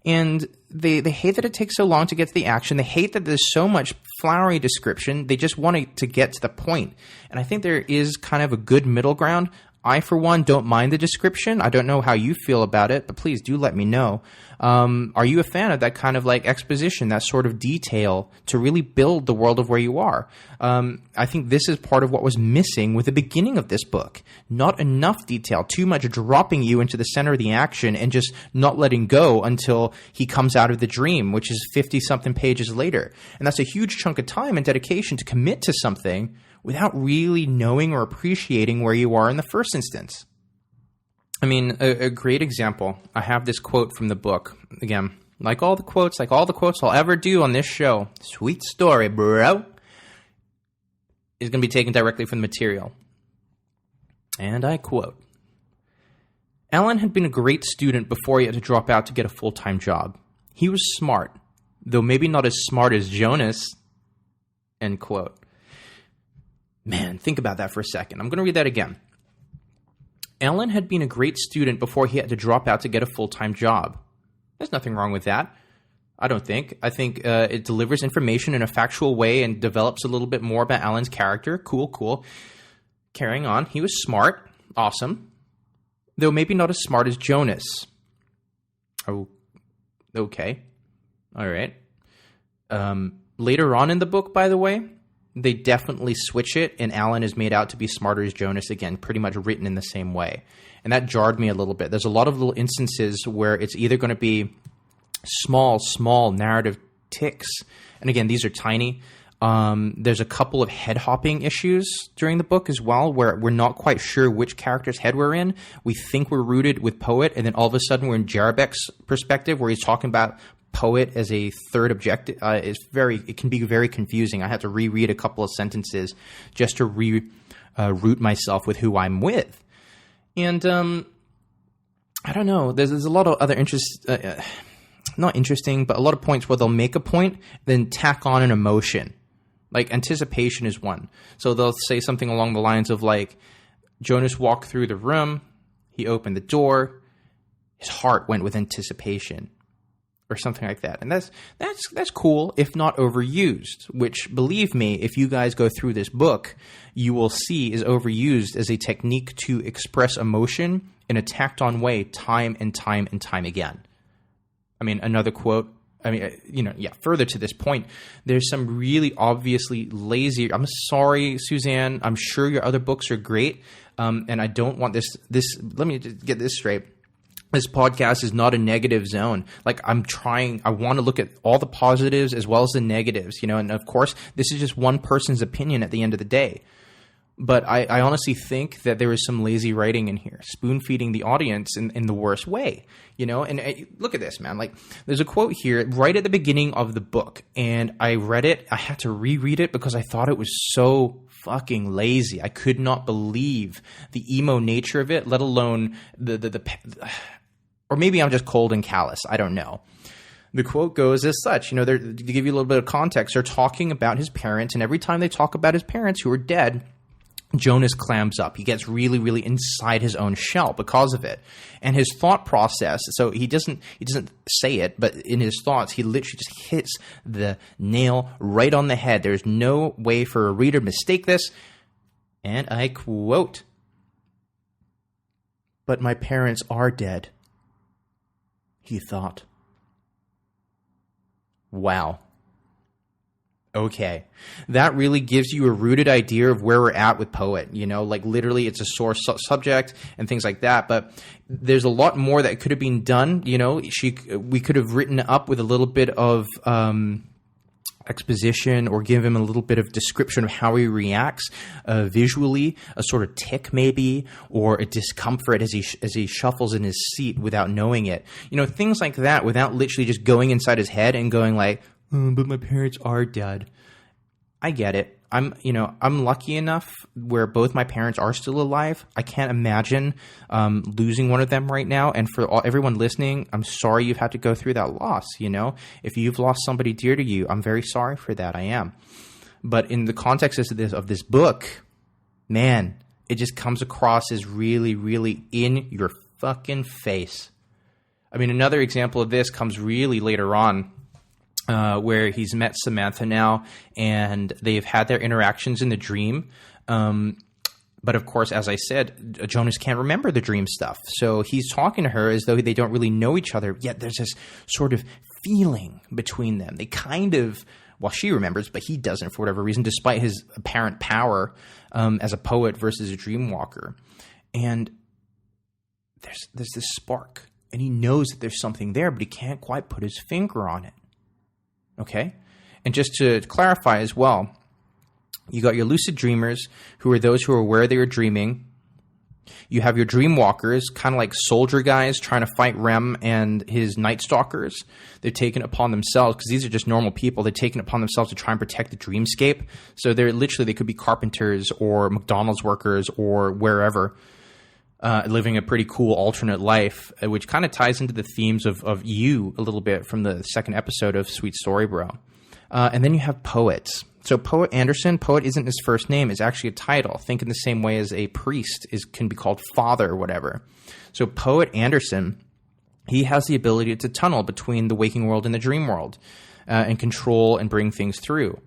And they hate that it takes so long to get to the action. They hate that there's so much flowery description. They just want it to get to the point. And I think there is kind of a good middle ground. I, for one, don't mind the description. I don't know how you feel about it, but please do let me know. Are you a fan of that kind of like exposition, that sort of detail to really build the world of where you are? I think this is part of what was missing with the beginning of this book. Not enough detail, too much dropping you into the center of the action and just not letting go until he comes out of the dream, which is 50-something pages later. And that's a huge chunk of time and dedication to commit to something without really knowing or appreciating where you are in the first instance. I mean, a great example, I have this quote from the book. Again, like all the quotes I'll ever do on this show, sweet story, bro, is going to be taken directly from the material. And I quote, "Alan had been a great student before he had to drop out to get a full-time job. He was smart, though maybe not as smart as Jonas." End quote. Man, think about that for a second. I'm going to read that again. Alan had been a great student before he had to drop out to get a full-time job. There's nothing wrong with that, I don't think. I think it delivers information in a factual way and develops a little bit more about Alan's character. Cool. Carrying on. He was smart. Awesome. Though maybe not as smart as Jonas. Oh, okay. All right. Later on in the book, by the way, they definitely switch it, and Alan is made out to be smarter as Jonas again, pretty much written in the same way. And that jarred me a little bit. There's a lot of little instances where it's either going to be small narrative ticks. And again, these are tiny. There's a couple of head-hopping issues during the book as well, where we're not quite sure which character's head we're in. We think we're rooted with Poet, and then all of a sudden we're in Jarabek's perspective, where he's talking about Poet as a third objective. It can be very confusing. I had to reread a couple of sentences just to root myself with who I'm with. And I don't know. There's a lot of other not interesting, but a lot of points where they'll make a point, then tack on an emotion. Like anticipation is one. So they'll say something along the lines of like, Jonas walked through the room, he opened the door, his heart went with anticipation. Or something like that. And that's cool, if not overused, which, believe me, if you guys go through this book, you will see is overused as a technique to express emotion in a tacked-on way time and time and time again. I mean, another quote, further to this point, there's some really obviously lazy... I'm sorry, Suzanne, I'm sure your other books are great, and I don't want this... Let me just get this straight. This podcast is not a negative zone. Like I want to look at all the positives as well as the negatives, and of course, this is just one person's opinion at the end of the day. But I honestly think that there is some lazy writing in here, spoon-feeding the audience in the worst way, and look at this, man. Like there's a quote here right at the beginning of the book, and I read it. I had to reread it because I thought it was so fucking lazy. I could not believe the emo nature of it, let alone the or maybe I'm just cold and callous. I don't know. The quote goes as such, to give you a little bit of context, they're talking about his parents, and every time they talk about his parents who are dead, Jonas clams up. He gets really, really inside his own shell because of it. And his thought process, so he doesn't say it, but in his thoughts, he literally just hits the nail right on the head. There's no way for a reader to mistake this. And I quote, "But my parents are dead," he thought. Wow. Okay. That really gives you a rooted idea of where we're at with Poet, like literally it's a sore subject and things like that, but there's a lot more that could have been done, we could have written up with a little bit of exposition or give him a little bit of description of how he reacts visually, a sort of tick maybe, or a discomfort as he shuffles in his seat without knowing it. Things like that without literally just going inside his head and going like, but my parents are dead. I get it. I'm lucky enough where both my parents are still alive. I can't imagine losing one of them right now. And for everyone listening, I'm sorry you've had to go through that loss. If you've lost somebody dear to you, I'm very sorry for that. I am. But in the context of this book, man, it just comes across as really, really in your fucking face. I mean, another example of this comes really later on. Where he's met Samantha now, and they've had their interactions in the dream. But of course, as I said, Jonas can't remember the dream stuff. So he's talking to her as though they don't really know each other, yet there's this sort of feeling between them. They kind of, well, she remembers, but he doesn't for whatever reason, despite his apparent power as a poet versus a dream walker. And there's this spark, and he knows that there's something there, but he can't quite put his finger on it. Okay? And just to clarify as well, you got your lucid dreamers, who are those who are aware they are dreaming. You have your dream walkers, kind of like soldier guys trying to fight Rem and his Night Stalkers. They've taken it upon themselves, because these are just normal people, they've taken it upon themselves to try and protect the dreamscape. So they could be carpenters or McDonald's workers or wherever, living a pretty cool alternate life, which kind of ties into the themes of you a little bit from the second episode of Sweet Story Bro. And then you have poets. So Poet Anderson, poet isn't his first name, it's actually a title. Think in the same way as a priest can be called father or whatever. So Poet Anderson, he has the ability to tunnel between the waking world and the dream world, and control and bring things through.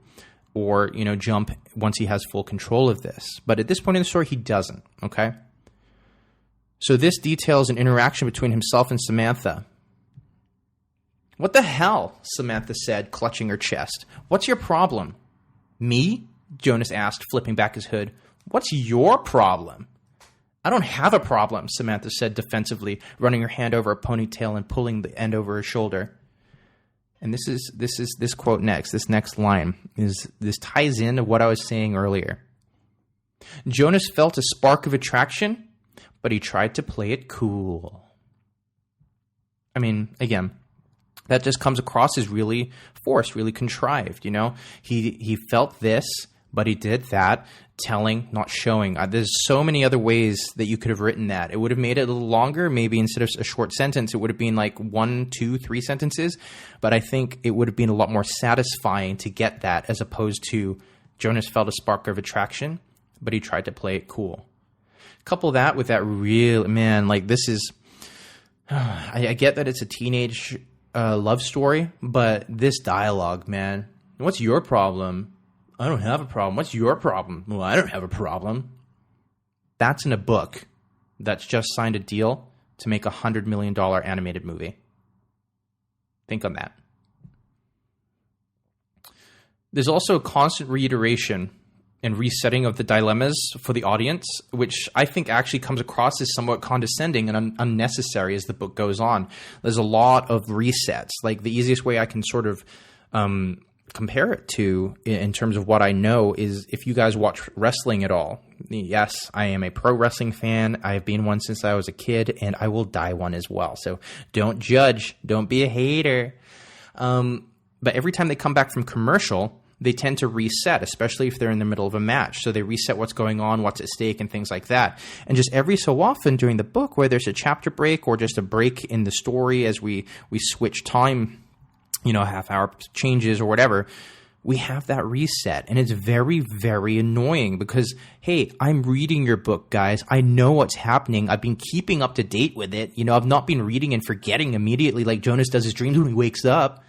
Or, jump once he has full control of this. But at this point in the story, he doesn't, okay? So this details an interaction between himself and Samantha. "What the hell?" Samantha said, clutching her chest. "What's your problem?" "Me?" Jonas asked, flipping back his hood. "What's your problem?" "I don't have a problem," Samantha said defensively, running her hand over a ponytail and pulling the end over her shoulder. And this quote next, this next line, this ties into what I was saying earlier. "Jonas felt a spark of attraction, but he tried to play it cool." I mean, again, that just comes across as really forced, really contrived, He felt this, but he did that, telling, not showing. There's so many other ways that you could have written that. It would have made it a little longer. Maybe instead of a short sentence, it would have been like 1, 2, 3 sentences. But I think it would have been a lot more satisfying to get that, as opposed to Jonas felt a spark of attraction, but he tried to play it cool. Couple that with that real, man, like this is, I get that it's a teenage love story, but this dialogue, man, "What's your problem?" "I don't have a problem." "What's your problem?" "Well, I don't have a problem." That's in a book that's just signed a deal to make a $100 million animated movie. Think on that. There's also a constant reiteration and resetting of the dilemmas for the audience, which I think actually comes across as somewhat condescending and unnecessary as the book goes on. There's a lot of resets. Like, the easiest way I can sort of compare it to, in terms of what I know, is if you guys watch wrestling at all. Yes, I am a pro wrestling fan. I have been one since I was a kid, and I will die one as well. So don't judge. Don't be a hater. But every time they come back from commercial, they tend to reset, especially if they're in the middle of a match. So they reset what's going on, what's at stake, and things like that. And just every so often during the book, where there's a chapter break or just a break in the story as we switch time, half-hour changes or whatever, we have that reset. And it's very, very annoying because, hey, I'm reading your book, guys. I know what's happening. I've been keeping up to date with it. I've not been reading and forgetting immediately like Jonas does his dreams when he wakes up.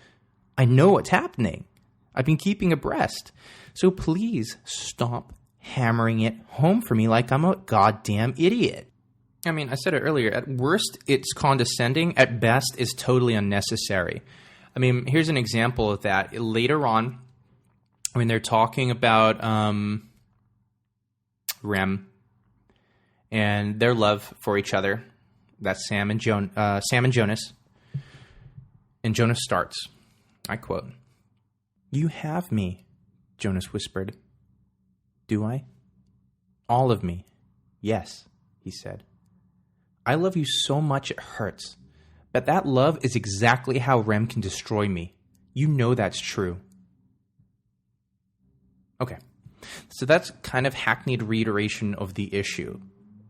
I know what's happening. I've been keeping abreast. So please stop hammering it home for me like I'm a goddamn idiot. I mean, I said it earlier. At worst, it's condescending. At best, it's totally unnecessary. I mean, here's an example of that. Later on, when they're talking about Rem and their love for each other, that's Sam and Jonas. And Jonas starts, I quote, You have me, Jonas whispered. Do I? All of me. Yes, he said. I love you so much it hurts. But that love is exactly how Rem can destroy me. You know that's true. Okay. So that's kind of hackneyed reiteration of the issue.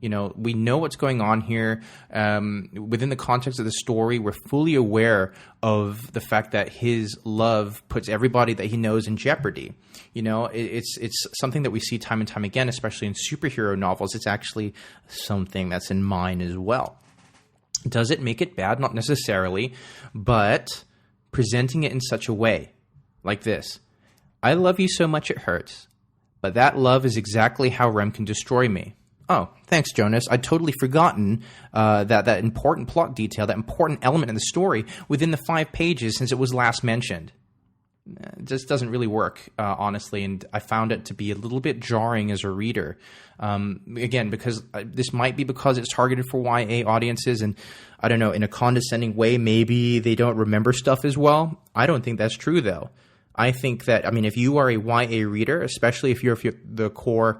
You know, we know what's going on here. Within the context of the story, we're fully aware of the fact that his love puts everybody that he knows in jeopardy. You know, it's something that we see time and time again, especially in superhero novels. It's actually something that's in mine as well. Does it make it bad? Not necessarily, but presenting it in such a way, like this. I love you so much it hurts, but that love is exactly how Rem can destroy me. Oh, thanks, Jonas. I'd totally forgotten that important plot detail, that important element in the story within the 5 pages since it was last mentioned. It just doesn't really work, honestly, and I found it to be a little bit jarring as a reader. Again, because this might be because it's targeted for YA audiences, and I don't know, in a condescending way, maybe they don't remember stuff as well. I don't think that's true, though. I think that, I mean, if you are a YA reader, especially if you're the core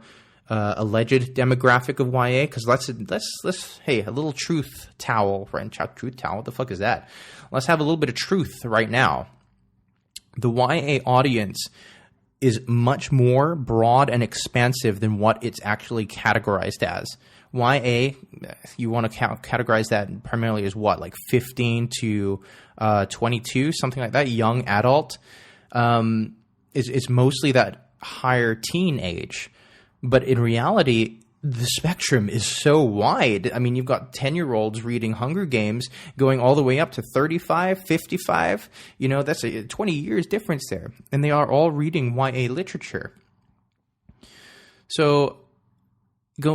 alleged demographic of YA, because let's hey, a little truth towel, right? Truth towel, what the fuck is that? Let's have a little bit of truth right now. The YA audience is much more broad and expansive than what it's actually categorized as. YA, you want to categorize that primarily as what, like 15 to 22, something like that, young adult. Is mostly that higher teen age. But in reality, the spectrum is so wide. I mean, you've got 10-year-olds reading Hunger Games going all the way up to 35, 55. You know, that's a 20 years difference there. And they are all reading YA literature. So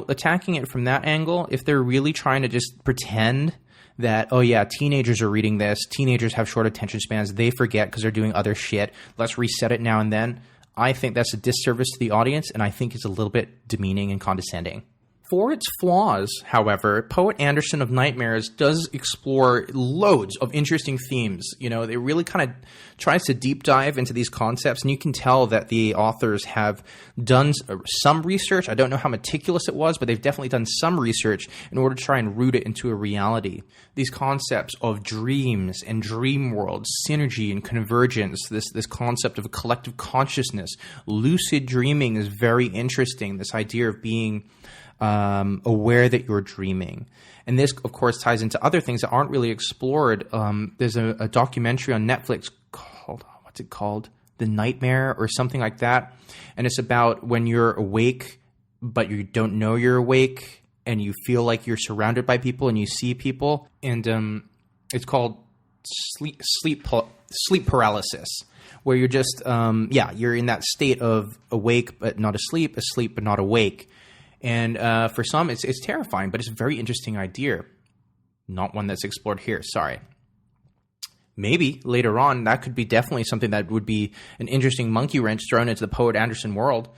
attacking it from that angle, if they're really trying to just pretend that, oh yeah, teenagers are reading this, teenagers have short attention spans, they forget because they're doing other shit, let's reset it now and then, I think that's a disservice to the audience, and I think it's a little bit demeaning and condescending. For its flaws, however, Poet Anderson of Nightmares does explore loads of interesting themes. You know, it really kind of tries to deep dive into these concepts, and you can tell that the authors have done some research. I don't know how meticulous it was, but they've definitely done some research in order to try and root it into a reality. These concepts of dreams and dream worlds, synergy and convergence, this concept of a collective consciousness, lucid dreaming is very interesting. This idea of being aware that you're dreaming. And this, of course, ties into other things that aren't really explored. There's a documentary on Netflix called, what's it called? The Nightmare or something like that. And it's about when you're awake, but you don't know you're awake, and you feel like you're surrounded by people and you see people. And it's called sleep paralysis, where you're just, you're in that state of awake but not asleep but not awake. And for some, it's terrifying, but it's a very interesting idea. Not one that's explored here, sorry. Maybe later on, that could be definitely something that would be an interesting monkey wrench thrown into the Poet Anderson world.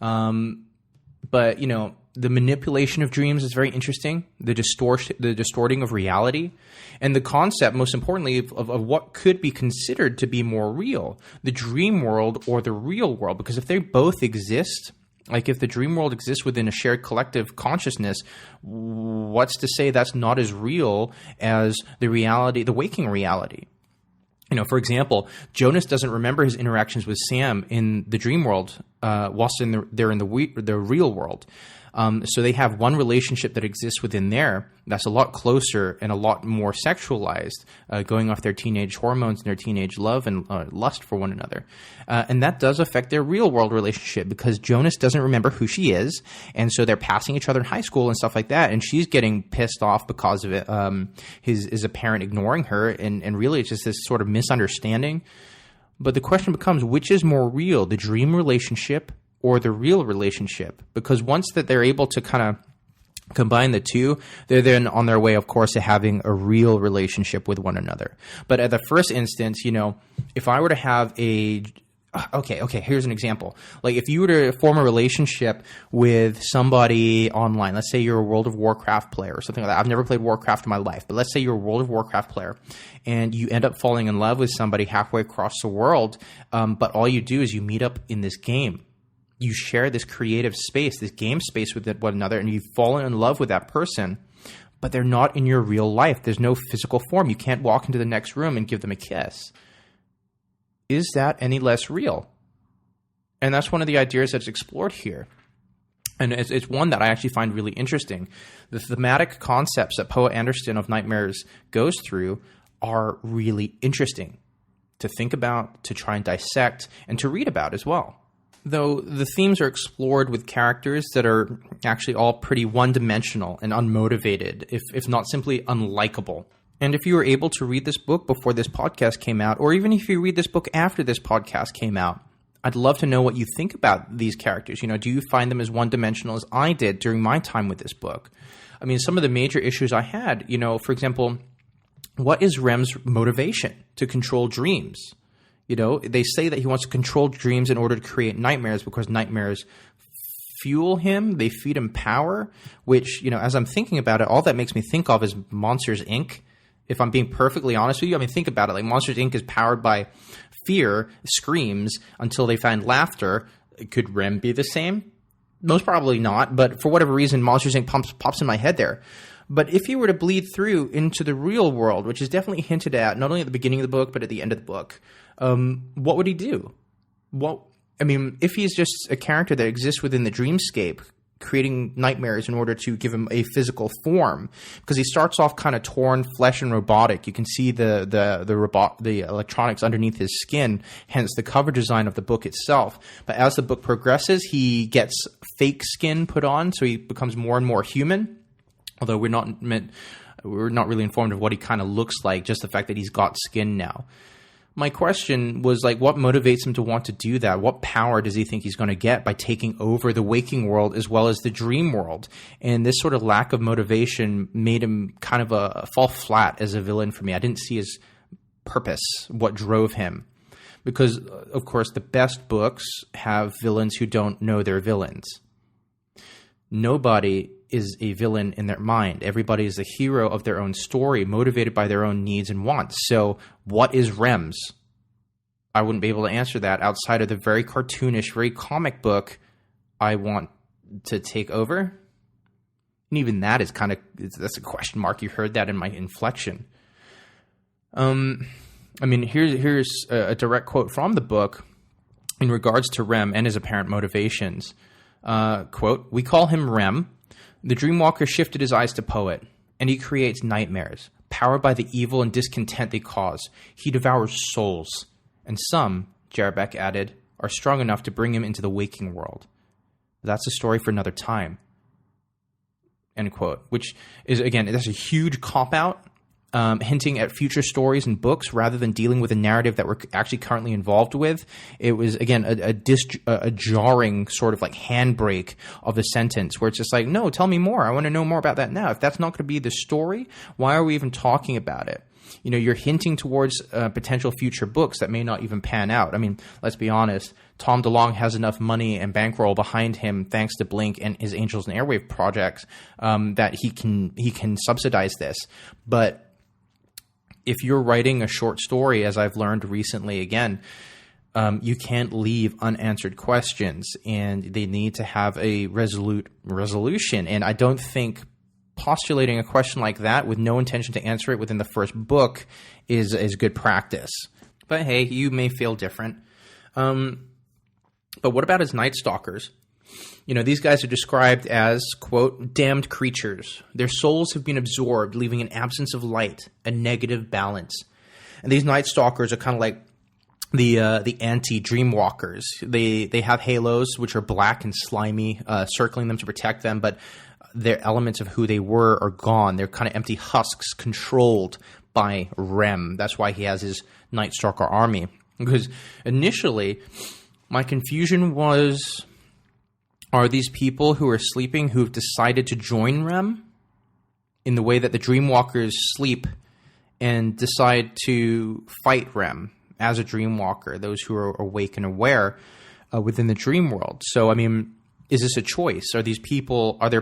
But, you know, the manipulation of dreams is very interesting. The distorting of reality. And the concept, most importantly, of what could be considered to be more real. The dream world or the real world. Because if they both exist, like if the dream world exists within a shared collective consciousness, what's to say that's not as real as the reality, the waking reality? You know, for example, Jonas doesn't remember his interactions with Sam in the dream world whilst they're in the real world. So they have one relationship that exists within there that's a lot closer and a lot more sexualized, going off their teenage hormones and their teenage love and lust for one another. And that does affect their real world relationship because Jonas doesn't remember who she is. And so they're passing each other in high school and stuff like that. And she's getting pissed off because of it. His apparent ignoring her. And really it's just this sort of misunderstanding. But the question becomes, which is more real, the dream relationship or the real relationship? Because once that they're able to kind of combine the two, they're then on their way, of course, to having a real relationship with one another. But at the first instance, you know, if I were to have a okay, here's an example. Like if you were to form a relationship with somebody online, let's say you're a World of Warcraft player or something like that. I've never played Warcraft in my life, but let's say you're a World of Warcraft player and you end up falling in love with somebody halfway across the world, but all you do is you meet up in this game. You share this creative space, this game space with one another, and you've fallen in love with that person, but they're not in your real life. There's no physical form. You can't walk into the next room and give them a kiss. Is that any less real? And that's one of the ideas that's explored here. And it's one that I actually find really interesting. The thematic concepts that Poe Anderson of Nightmares goes through are really interesting to think about, to try and dissect, and to read about as well. Though the themes are explored with characters that are actually all pretty one-dimensional and unmotivated, if not simply unlikable. And if you were able to read this book before this podcast came out, or even if you read this book after this podcast came out, I'd love to know what you think about these characters. You know, do you find them as one-dimensional as I did during my time with this book? I mean, some of the major issues I had, you know, for example, what is Rem's motivation to control dreams? You know, they say that he wants to control dreams in order to create nightmares because nightmares fuel him, they feed him power, which, you know, as I'm thinking about it, all that makes me think of is Monsters, Inc., if I'm being perfectly honest with you. I mean, think about it. Like Monsters, Inc. is powered by fear, screams, until they find laughter. Could Rem be the same? Most probably not, but for whatever reason, Monsters, Inc. pops in my head there. But if he were to bleed through into the real world, which is definitely hinted at, not only at the beginning of the book, but at the end of the book, what would he do? I mean, if he's just a character that exists within the dreamscape, creating nightmares in order to give him a physical form, because he starts off kind of torn flesh and robotic. You can see the electronics underneath his skin, hence the cover design of the book itself. But as the book progresses, he gets fake skin put on, so he becomes more and more human. Although we're not really informed of what he kind of looks like, just the fact that he's got skin now. My question was, like, what motivates him to want to do that? What power does he think he's going to get by taking over the waking world as well as the dream world? And this sort of lack of motivation made him kind of fall flat as a villain for me. I didn't see his purpose, what drove him. Because, of course, the best books have villains who don't know they're villains. Nobody is a villain in their mind. Everybody is a hero of their own story, motivated by their own needs and wants. So what is Rem's? I wouldn't be able to answer that outside of the very cartoonish, very comic book I want to take over. And even that is that's a question mark. You heard that in my inflection. I mean, here's a direct quote from the book in regards to Rem and his apparent motivations. Quote, "We call him Rem. The Dreamwalker shifted his eyes to Poet, and he creates nightmares, powered by the evil and discontent they cause. He devours souls, and some," Jarabek added, "are strong enough to bring him into the waking world. That's a story for another time." End quote. Which is, again, that's a huge cop-out, hinting at future stories and books rather than dealing with a narrative that we're actually currently involved with. It was, again, a jarring sort of like handbrake of a sentence where it's just like, no, tell me more. I want to know more about that now. If that's not going to be the story, why are we even talking about it? You know, you're hinting towards potential future books that may not even pan out. I mean, let's be honest. Tom DeLonge has enough money and bankroll behind him, thanks to Blink and his Angels and Airwave projects, that he can subsidize this. But if you're writing a short story, as I've learned recently again, you can't leave unanswered questions, and they need to have a resolute resolution. And I don't think postulating a question like that with no intention to answer it within the first book is good practice. But hey, you may feel different. But what about his Night Stalkers? You know, these guys are described as, quote, damned creatures. Their souls have been absorbed, leaving an absence of light, a negative balance. And these Night Stalkers are kind of like the anti-Dreamwalkers. They have halos, which are black and slimy, circling them to protect them, but their elements of who they were are gone. They're kind of empty husks controlled by Rem. That's why he has his Night Stalker army. Because initially, my confusion was, are these people who are sleeping who've decided to join Rem in the way that the Dreamwalkers sleep and decide to fight Rem? as a dream walker, those who are awake and aware within the dream world. So, I mean, is this a choice? Are there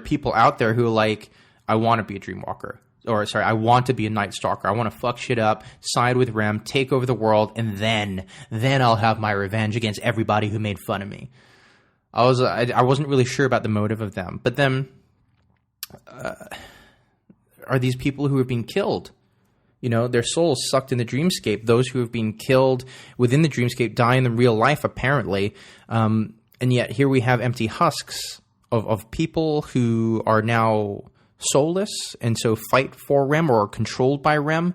people out there who are like, I want to be a dream walker? Or, sorry, I want to be a Night Stalker. I want to fuck shit up, side with Rem, take over the world, and then I'll have my revenge against everybody who made fun of me. I wasn't really sure about the motive of them. But then, are these people who have been killed? You know, their souls sucked in the dreamscape. Those who have been killed within the dreamscape die in the real life, apparently. And yet here we have empty husks of people who are now soulless and so fight for Rem or are controlled by Rem.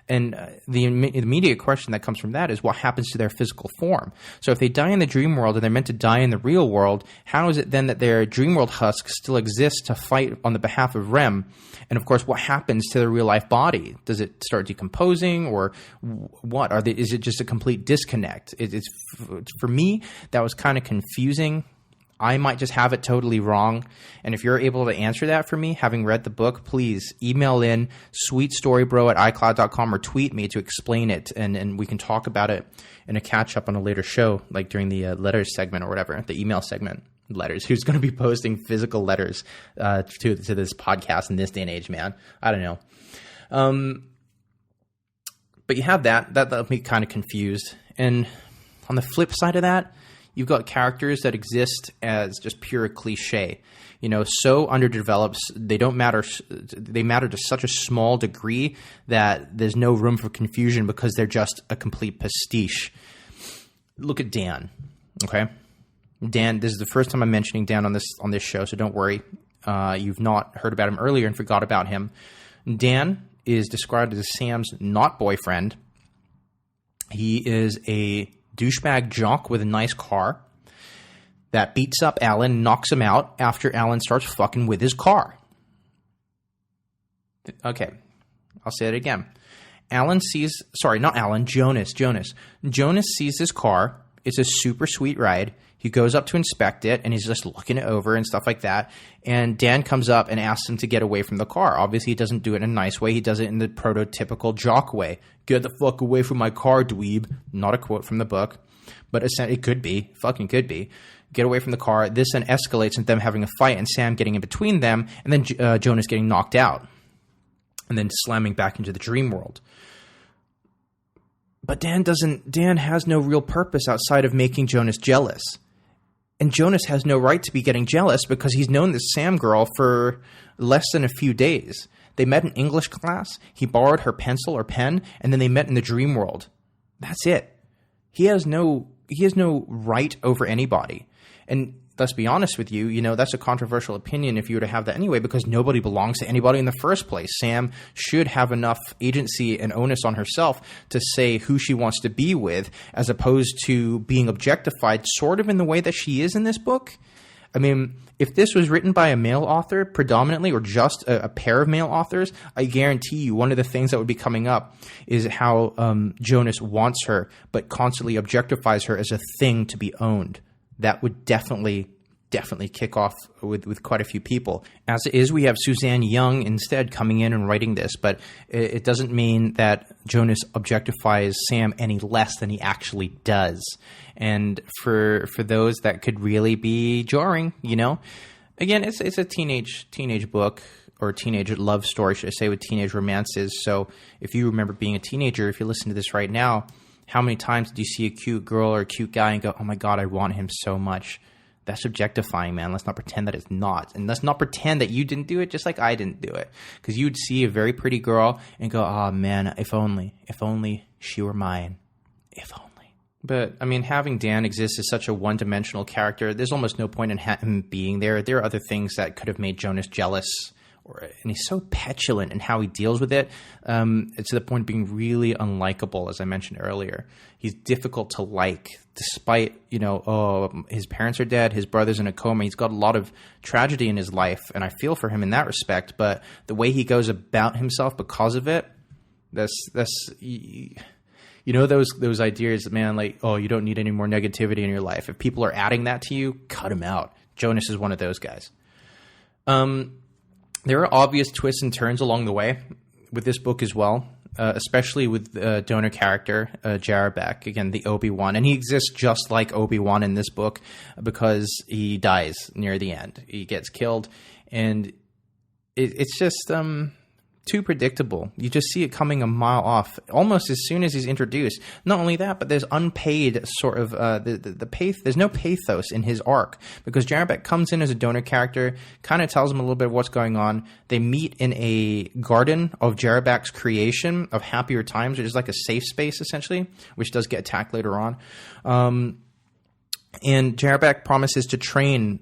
And the immediate question that comes from that is what happens to their physical form? So if they die in the dream world and they're meant to die in the real world, how is it then that their dream world husks still exist to fight on the behalf of Rem? And of course, what happens to their real life body? Does it start decomposing, or what? Is it just a complete disconnect? It's for me, that was kind of confusing. I might just have it totally wrong. And if you're able to answer that for me, having read the book, please email in sweetstorybro@icloud.com or tweet me to explain it. And we can talk about it in a catch up on a later show, like during the letters segment or whatever, the email segment. Letters. Who's going to be posting physical letters to this podcast in this day and age, man? I don't know. But you have that left me kind of confused. And on the flip side of that, you've got characters that exist as just pure cliche, you know, so underdeveloped. They don't matter. They matter to such a small degree that there's no room for confusion because they're just a complete pastiche. Look at Dan. Okay. Dan, this is the first time I'm mentioning Dan on this show, so don't worry. You've not heard about him earlier and forgot about him. Dan is described as Sam's not boyfriend. He is a douchebag jock with a nice car that beats up Alan, knocks him out after Alan starts fucking with his car. Okay, I'll say it again. Jonas. Jonas sees this car. It's a super sweet ride. He goes up to inspect it, and he's just looking it over and stuff like that. And Dan comes up and asks him to get away from the car. Obviously, he doesn't do it in a nice way. He does it in the prototypical jock way. Get the fuck away from my car, dweeb. Not a quote from the book, but it could be. Fucking could be. Get away from the car. This then escalates into them having a fight and Sam getting in between them, and then Jonas getting knocked out and then slamming back into the dream world. But Dan has no real purpose outside of making Jonas jealous. And Jonas has no right to be getting jealous because he's known this Sam girl for less than a few days. They met in English class, he borrowed her pencil or pen, and then they met in the dream world. That's it. He has no right over anybody. And let's be honest with you, you know, that's a controversial opinion if you were to have that anyway, because nobody belongs to anybody in the first place. Sam should have enough agency and onus on herself to say who she wants to be with, as opposed to being objectified sort of in the way that she is in this book. I mean, if this was written by a male author predominantly, or just a pair of male authors, I guarantee you one of the things that would be coming up is how Jonas wants her, but constantly objectifies her as a thing to be owned. That would definitely kick off with quite a few people. As it is, we have Suzanne Young instead coming in and writing this, but it doesn't mean that Jonas objectifies Sam any less than he actually does. And for those, that could really be jarring, you know? Again, it's a teenage book, or a teenage love story, should I say, with teenage romances. So if you remember being a teenager, if you listen to this right now, how many times do you see a cute girl or a cute guy and go, oh my God, I want him so much? That's objectifying, man. Let's not pretend that it's not. And let's not pretend that you didn't do it just like I didn't do it. Because you'd see a very pretty girl and go, oh man, if only she were mine. If only. But, I mean, having Dan exist as such a one-dimensional character, there's almost no point in him being there. There are other things that could have made Jonas jealous. And he's so petulant in how he deals with it. It's to the point of being really unlikable, as I mentioned earlier. He's difficult to like, despite, you know, his parents are dead, his brother's in a coma. He's got a lot of tragedy in his life, and I feel for him in that respect. But the way he goes about himself because of it, that's you know, those ideas, man, like, oh, you don't need any more negativity in your life. If people are adding that to you, cut them out. Jonas is one of those guys. There are obvious twists and turns along the way with this book as well. especially with the donor character, Jarabek, again, the Obi-Wan. And he exists just like Obi-Wan in this book because he dies near the end. He gets killed, and it's just too predictable. You just see it coming a mile off almost as soon as he's introduced. Not only that, but there's unpaid sort of there's no pathos in his arc, because Jarabek comes in as a donor character, kind of tells him a little bit of what's going on. They meet in a garden of Jarabek's creation of Happier Times, which is like a safe space essentially, which does get attacked later on. And Jarabek promises to train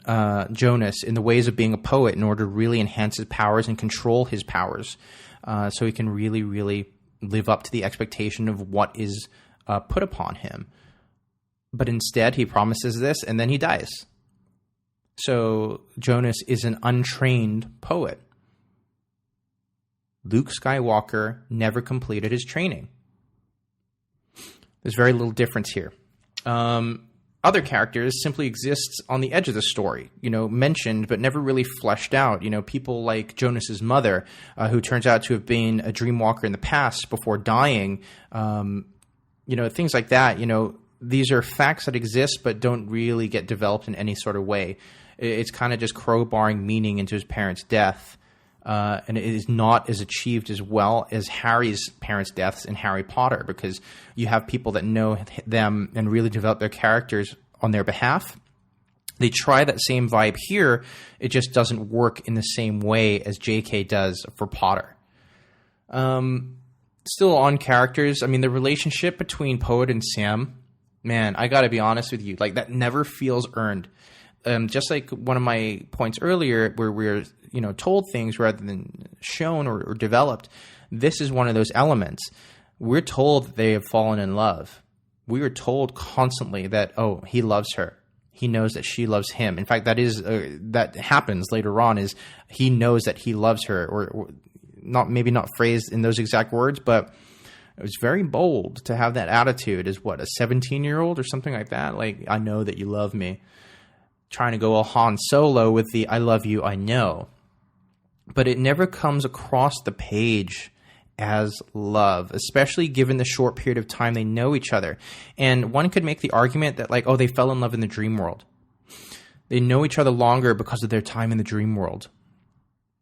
Jonas in the ways of being a poet in order to really enhance his powers and control his powers, so he can really, really live up to the expectation of what is put upon him. But instead, he promises this, and then he dies. So Jonas is an untrained poet. Luke Skywalker never completed his training. There's very little difference here. Other characters simply exist on the edge of the story, mentioned but never really fleshed out. People like Jonas's mother, who turns out to have been a dreamwalker in the past before dying. Things like that. These are facts that exist but don't really get developed in any sort of way. It's kind of just crowbarring meaning into his parents' death. And it is not as achieved as well as Harry's parents' deaths in Harry Potter, because you have people that know them and really develop their characters on their behalf. They try that same vibe here. It just doesn't work in the same way as J.K. does for Potter. Still on characters, the relationship between Poet and Sam, man, I gotta be honest with you, that never feels earned. Just like one of my points earlier where we're told things rather than shown or developed, this is one of those elements. We're told that they have fallen in love. We are told constantly that, oh, he loves her. He knows that she loves him. In fact, that happens later on, is he knows that he loves her, or maybe not phrased in those exact words, but it was very bold to have that attitude as a 17-year-old or something like that. I know that you love me. Trying to go all Han Solo with the I love you, I know. But it never comes across the page as love, especially given the short period of time they know each other. And one could make the argument that they fell in love in the dream world. They know each other longer because of their time in the dream world.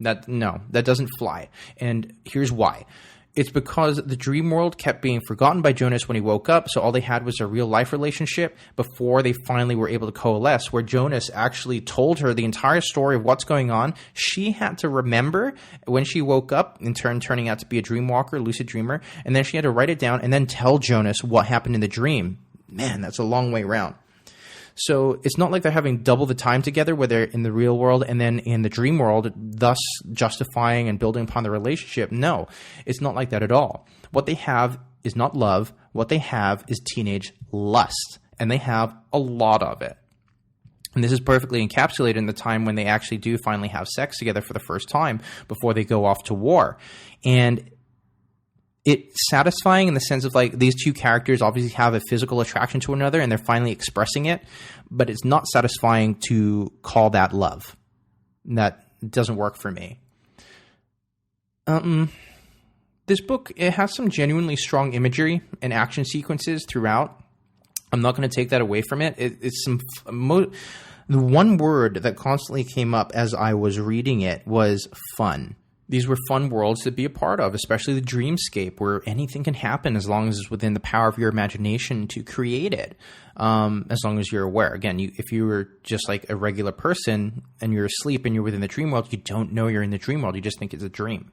That doesn't fly. And here's why. It's because the dream world kept being forgotten by Jonas when he woke up, so all they had was a real-life relationship before they finally were able to coalesce, where Jonas actually told her the entire story of what's going on. She had to remember when she woke up, in turn turning out to be a dreamwalker, lucid dreamer, and then she had to write it down and then tell Jonas what happened in the dream. Man, that's a long way around. So it's not like they're having double the time together, where they're in the real world and then in the dream world, thus justifying and building upon the relationship. No, it's not like that at all. What they have is not love. What they have is teenage lust, and they have a lot of it. And this is perfectly encapsulated in the time when they actually do finally have sex together for the first time before they go off to war. And it's satisfying in the sense of these two characters obviously have a physical attraction to one another and they're finally expressing it, but it's not satisfying to call that love. That doesn't work for me. This book, it has some genuinely strong imagery and action sequences throughout. I'm not going to take that away from it. It's the one word that constantly came up as I was reading it was fun. These were fun worlds to be a part of, especially the dreamscape, where anything can happen as long as it's within the power of your imagination to create it, as long as you're aware. Again, if you were just like a regular person and you're asleep and you're within the dream world, you don't know you're in the dream world. You just think it's a dream.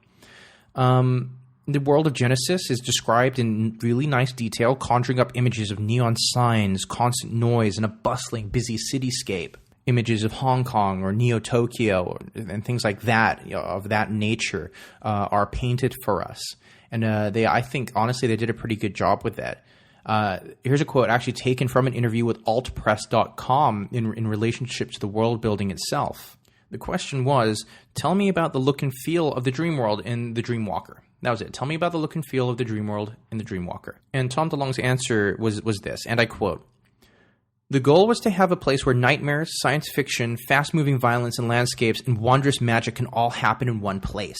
The world of Genesis is described in really nice detail, conjuring up images of neon signs, constant noise, and a bustling, busy cityscape. Images of Hong Kong or Neo-Tokyo and things like that, of that nature, are painted for us. And I think, honestly, they did a pretty good job with that. Here's a quote actually taken from an interview with altpress.com in relationship to the world building itself. The question was, tell me about the look and feel of the dream world in The Dreamwalker. That was it. Tell me about the look and feel of the dream world in The Dreamwalker. And Tom DeLonge's answer was this, and I quote, "The goal was to have a place where nightmares, science fiction, fast-moving violence, and landscapes and wondrous magic can all happen in one place.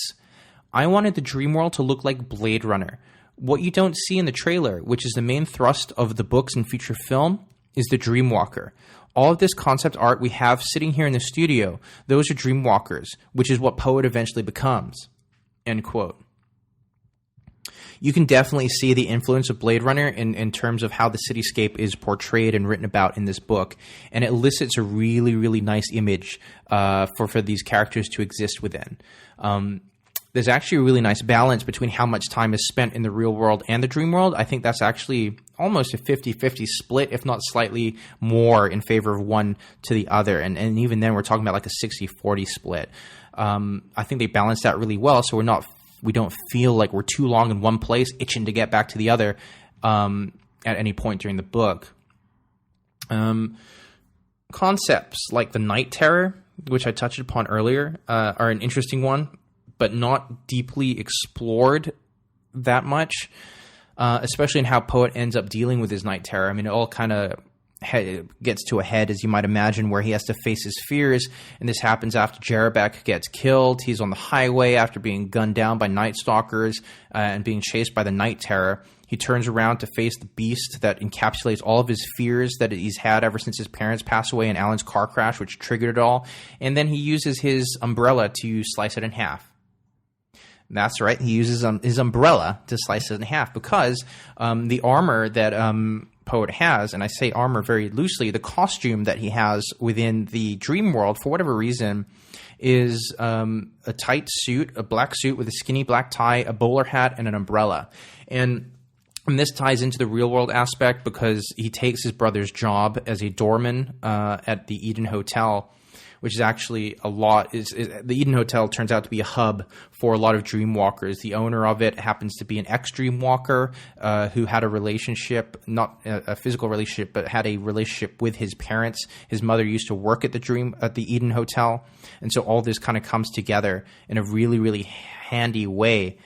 I wanted the dream world to look like Blade Runner, What you don't see in the trailer, which is the main thrust of the books and feature film, is the Dreamwalker. All of this concept art we have sitting here in the studio, those are Dreamwalkers, which is what Poet eventually becomes. End quote. You can definitely see the influence of Blade Runner in terms of how the cityscape is portrayed and written about in this book, and it elicits a really, really nice image for these characters to exist within. There's actually a really nice balance between how much time is spent in the real world and the dream world. I think that's actually almost a 50-50 split, if not slightly more in favor of one to the other. And even then, we're talking about like a 60-40 split. I think they balance that really well, so we don't feel like we're too long in one place, itching to get back to the other at any point during the book. Concepts like the night terror, which I touched upon earlier, are an interesting one, but not deeply explored that much, especially in how Poet ends up dealing with his night terror. I mean, it all kind of gets to a head, as you might imagine, where he has to face his fears, and this happens after Jarabek gets killed. He's on the highway after being gunned down by Night Stalkers and being chased by the night terror. He turns around to face the beast that encapsulates all of his fears that he's had ever since his parents passed away in Alan's car crash, which triggered it all. And then he uses his umbrella to slice it in half. That's right. He uses his umbrella to slice it in half because the armor that Poet has, and I say armor very loosely, the costume that he has within the dream world, for whatever reason, is a tight suit, a black suit with a skinny black tie, a bowler hat, and an umbrella. And this ties into the real world aspect because he takes his brother's job as a doorman at the Eden Hotel, which is actually the Eden Hotel turns out to be a hub for a lot of dreamwalkers. The owner of it happens to be an ex-dreamwalker who had a relationship, not a physical relationship, but had a relationship with his parents. His mother used to work at the Eden Hotel, and so all this kind of comes together in a really, really handy way.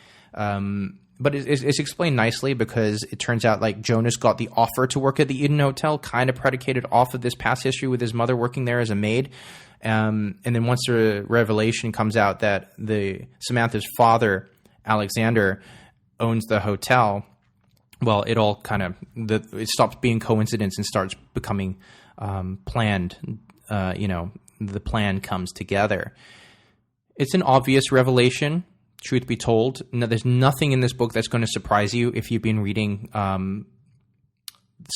But it's explained nicely because it turns out like Jonas got the offer to work at the Eden Hotel kind of predicated off of this past history with his mother working there as a maid. And then once the revelation comes out that Samantha's father, Alexander, owns the hotel, well, it all kind of it stops being coincidence and starts becoming planned. The plan comes together. It's an obvious revelation. Truth be told, there's nothing in this book that's going to surprise you if you've been reading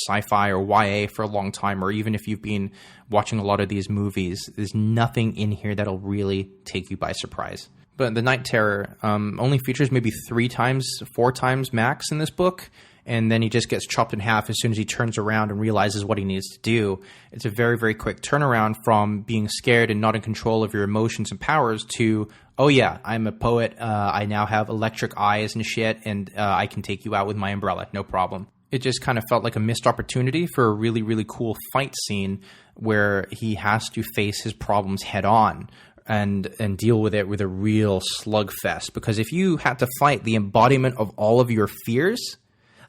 sci-fi or YA for a long time, or even if you've been watching a lot of these movies. There's nothing in here that'll really take you by surprise. But the Night Terror only features maybe 4 times max in this book, and then he just gets chopped in half as soon as he turns around and realizes what he needs to do. It's a very, very quick turnaround from being scared and not in control of your emotions and powers to, oh yeah, I'm a poet, I now have electric eyes and shit, and I can take you out with my umbrella, no problem. It just kind of felt like a missed opportunity for a really, really cool fight scene where he has to face his problems head on and deal with it with a real slugfest. Because if you had to fight the embodiment of all of your fears,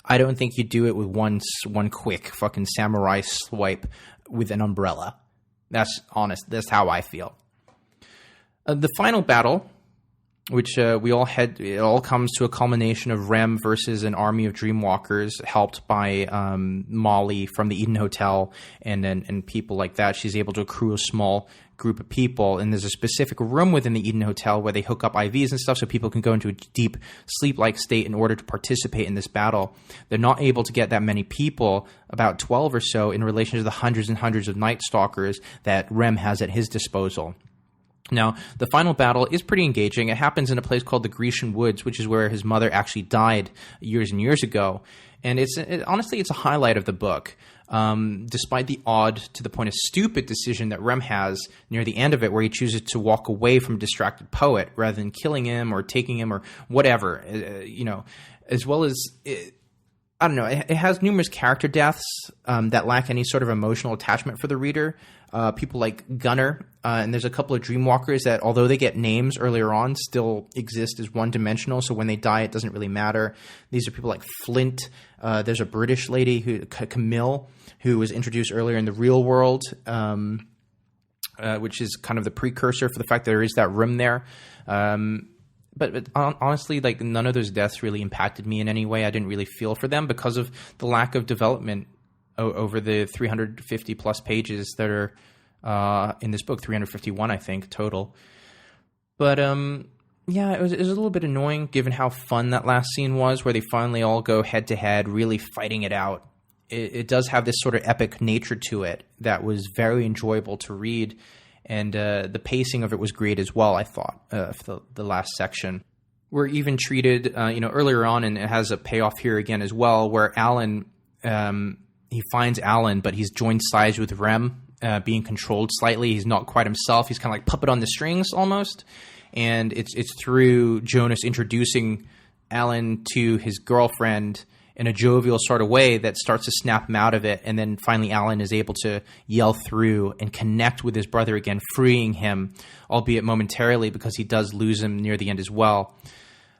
I don't think you'd do it with one quick fucking samurai swipe with an umbrella. That's honest. That's how I feel. The final battle, which it all comes to a culmination of Rem versus an army of Dreamwalkers, helped by Molly from the Eden Hotel and people like that. She's able to accrue a small group of people, and there's a specific room within the Eden Hotel where they hook up IVs and stuff so people can go into a deep sleep-like state in order to participate in this battle. They're not able to get that many people, about 12 or so, in relation to the hundreds and hundreds of Night Stalkers that Rem has at his disposal. Now, the final battle is pretty engaging. It happens in a place called the Grecian Woods, which is where his mother actually died years and years ago. And honestly, it's a highlight of the book. Despite the odd, to the point of stupid decision that Rem has near the end of it, where he chooses to walk away from a distracted poet rather than killing him or taking him or whatever, as well as... I don't know. It has numerous character deaths that lack any sort of emotional attachment for the reader. People like Gunnar, and there's a couple of Dreamwalkers that, although they get names earlier on, still exist as one-dimensional. So when they die, it doesn't really matter. These are people like Flint. There's a British lady, Camille, who was introduced earlier in the real world, which is kind of the precursor for the fact that there is that room there. but honestly, like, none of those deaths really impacted me in any way. I didn't really feel for them because of the lack of development over the 350 plus pages that are in this book, 351, I think, total. But yeah, it was a little bit annoying given how fun that last scene was, where they finally all go head to head, really fighting it out. It does have this sort of epic nature to it that was very enjoyable to read. And the pacing of it was great as well, I thought, for the last section. We're even treated, earlier on, and it has a payoff here again as well, where Alan, he finds Alan, but he's joined sides with Rem, being controlled slightly. He's not quite himself. He's kind of like puppet on the strings almost. And it's through Jonas introducing Alan to his girlfriend in a jovial sort of way that starts to snap him out of it. And then finally Alan is able to yell through and connect with his brother again, freeing him, albeit momentarily, because he does lose him near the end as well.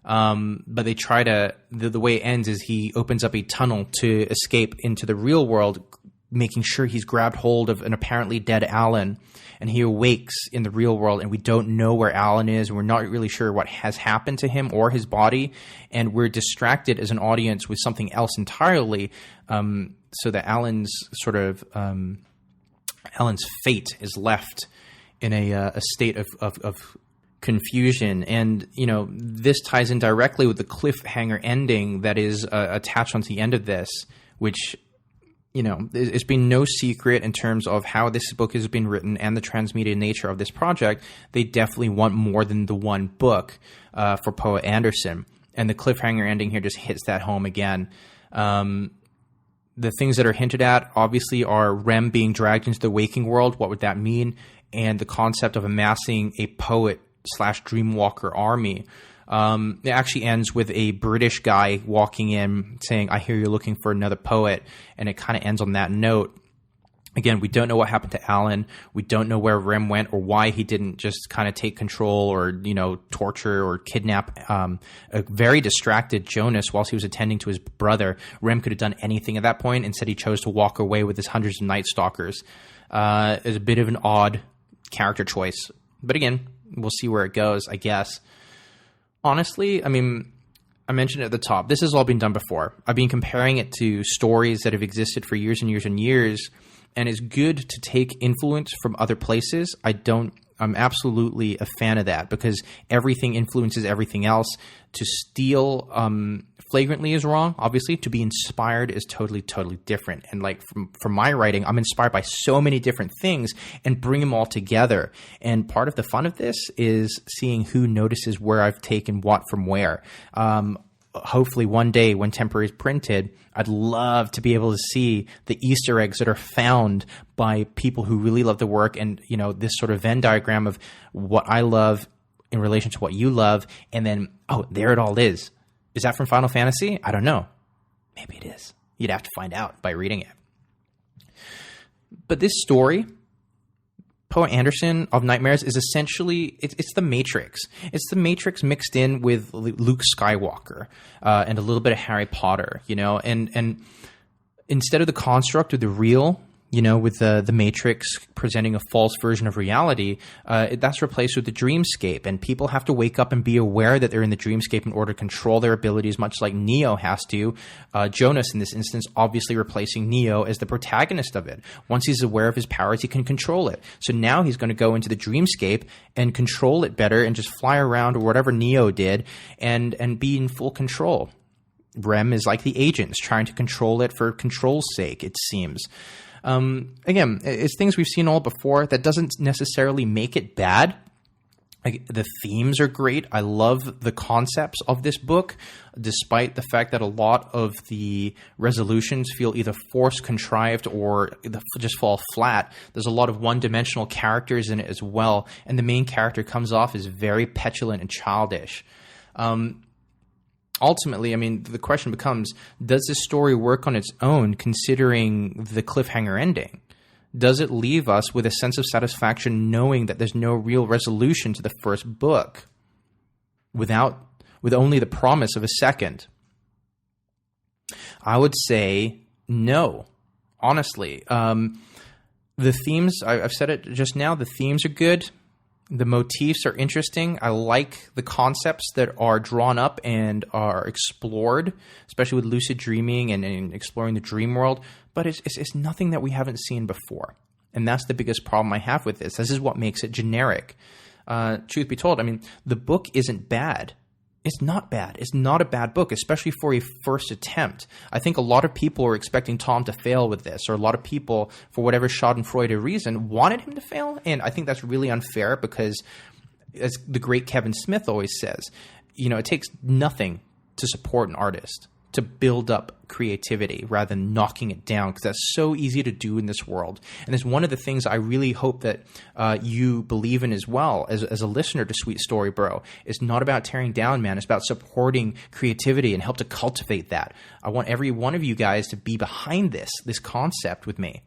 But they try to, the way it ends is he opens up a tunnel to escape into the real world, making sure he's grabbed hold of an apparently dead Alan. And he awakes in the real world, and we don't know where Alan is. We're not really sure what has happened to him or his body, and we're distracted as an audience with something else entirely, so that Alan's Alan's fate is left in a state of confusion. And, this ties in directly with the cliffhanger ending that is attached onto the end of this, which... it's been no secret in terms of how this book has been written and the transmedia nature of this project. They definitely want more than the one book for Poe Anderson. And the cliffhanger ending here just hits that home again. The things that are hinted at, obviously, are Rem being dragged into the waking world. What would that mean? And the concept of amassing a poet/dreamwalker army. It actually ends with a British guy walking in saying, "I hear you're looking for another poet," and it kind of ends on that note. Again, we don't know what happened to Alan. We don't know where Rem went or why he didn't just kind of take control or, torture or kidnap a very distracted Jonas whilst he was attending to his brother. Rem could have done anything at that point. Instead, he chose to walk away with his hundreds of Night Stalkers. It's a bit of an odd character choice. But again, we'll see where it goes, I guess. Honestly, I mentioned it at the top. This has all been done before. I've been comparing it to stories that have existed for years and years and years, and it's good to take influence from other places. I'm absolutely a fan of that because everything influences everything else. To steal flagrantly is wrong, obviously. To be inspired is totally, totally different. And like from my writing, I'm inspired by so many different things and bring them all together. And part of the fun of this is seeing who notices where I've taken what from where. Hopefully one day when Temporary is printed, I'd love to be able to see the Easter eggs that are found by people who really love the work, and this sort of Venn diagram of what I love in relation to what you love, and then, oh, there it all is. Is that from Final Fantasy? I don't know. Maybe it is. You'd have to find out by reading it. But this story, Poe Anderson of Nightmares, is essentially it's the Matrix. It's the Matrix mixed in with Luke Skywalker and a little bit of Harry Potter, and instead of the construct of the real, with the Matrix presenting a false version of reality, that's replaced with the dreamscape, and people have to wake up and be aware that they're in the dreamscape in order to control their abilities, much like Neo has to. Jonas, in this instance, obviously replacing Neo as the protagonist of it. Once he's aware of his powers, he can control it. So now he's going to go into the dreamscape and control it better and just fly around or whatever Neo did and be in full control. Rem is like the agents, trying to control it for control's sake, it seems. Again, it's things we've seen all before. That doesn't necessarily make it bad. The themes are great. I love the concepts of this book, despite the fact that a lot of the resolutions feel either forced, contrived, or just fall flat. There's a lot of one-dimensional characters in it as well, and the main character comes off as very petulant and childish. Ultimately, the question becomes, does this story work on its own considering the cliffhanger ending? Does it leave us with a sense of satisfaction knowing that there's no real resolution to the first book with only the promise of a second? I would say no, honestly. The themes, I've said it just now, the themes are good. The motifs are interesting. I like the concepts that are drawn up and are explored, especially with lucid dreaming and exploring the dream world. But it's nothing that we haven't seen before. And that's the biggest problem I have with this. This is what makes it generic. Truth be told, I mean, the book isn't bad. It's not bad. It's not a bad book, especially for a first attempt. I think a lot of people were expecting Tom to fail with this, or a lot of people, for whatever schadenfreude reason, wanted him to fail. And I think that's really unfair because, as the great Kevin Smith always says, you know, it takes nothing to support an artist, to build up creativity rather than knocking it down, because that's so easy to do in this world. And it's one of the things I really hope that you believe in as well as a listener to Sweet Story Bro. It's not about tearing down, man. It's about supporting creativity and help to cultivate that. I want every one of you guys to be behind this concept with me.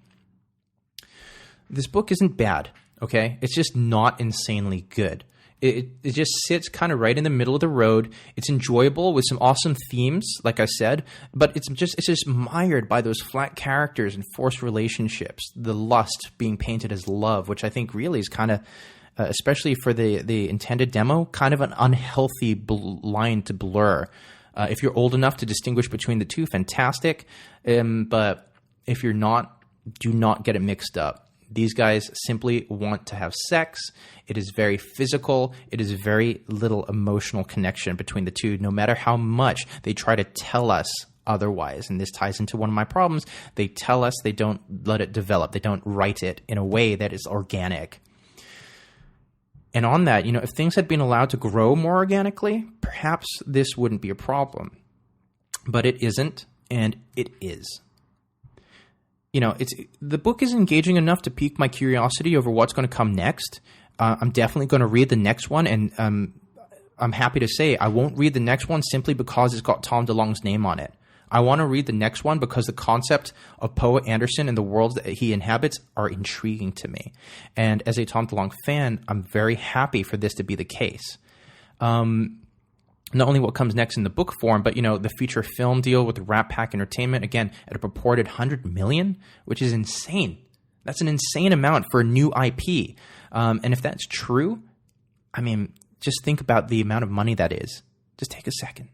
This book isn't bad, okay? It's just not insanely good. It just sits kind of right in the middle of the road. It's enjoyable with some awesome themes, like I said, but it's just mired by those flat characters and forced relationships. The lust being painted as love, which I think really is kind of, especially for the intended demo, kind of an unhealthy line to blur. If you're old enough to distinguish between the two, fantastic. But if you're not, do not get it mixed up. These guys simply want to have sex. It is very physical. It is very little emotional connection between the two, no matter how much they try to tell us otherwise. And this ties into one of my problems. They tell us, they don't let it develop. They don't write it in a way that is organic. And on that, you know, if things had been allowed to grow more organically, perhaps this wouldn't be a problem. But it isn't, and it is. You know, the book is engaging enough to pique my curiosity over what's going to come next. I'm definitely going to read the next one, and I'm happy to say I won't read the next one simply because it's got Tom DeLonge's name on it. I want to read the next one because the concept of Poe Anderson and the world that he inhabits are intriguing to me. And as a Tom DeLonge fan, I'm very happy for this to be the case. Not only what comes next in the book form, but, you know, the feature film deal with the Rat Pack Entertainment, again, at a purported $100 million, which is insane. That's an insane amount for a new IP. And if that's true, I mean, just think about the amount of money that is. Just take a second.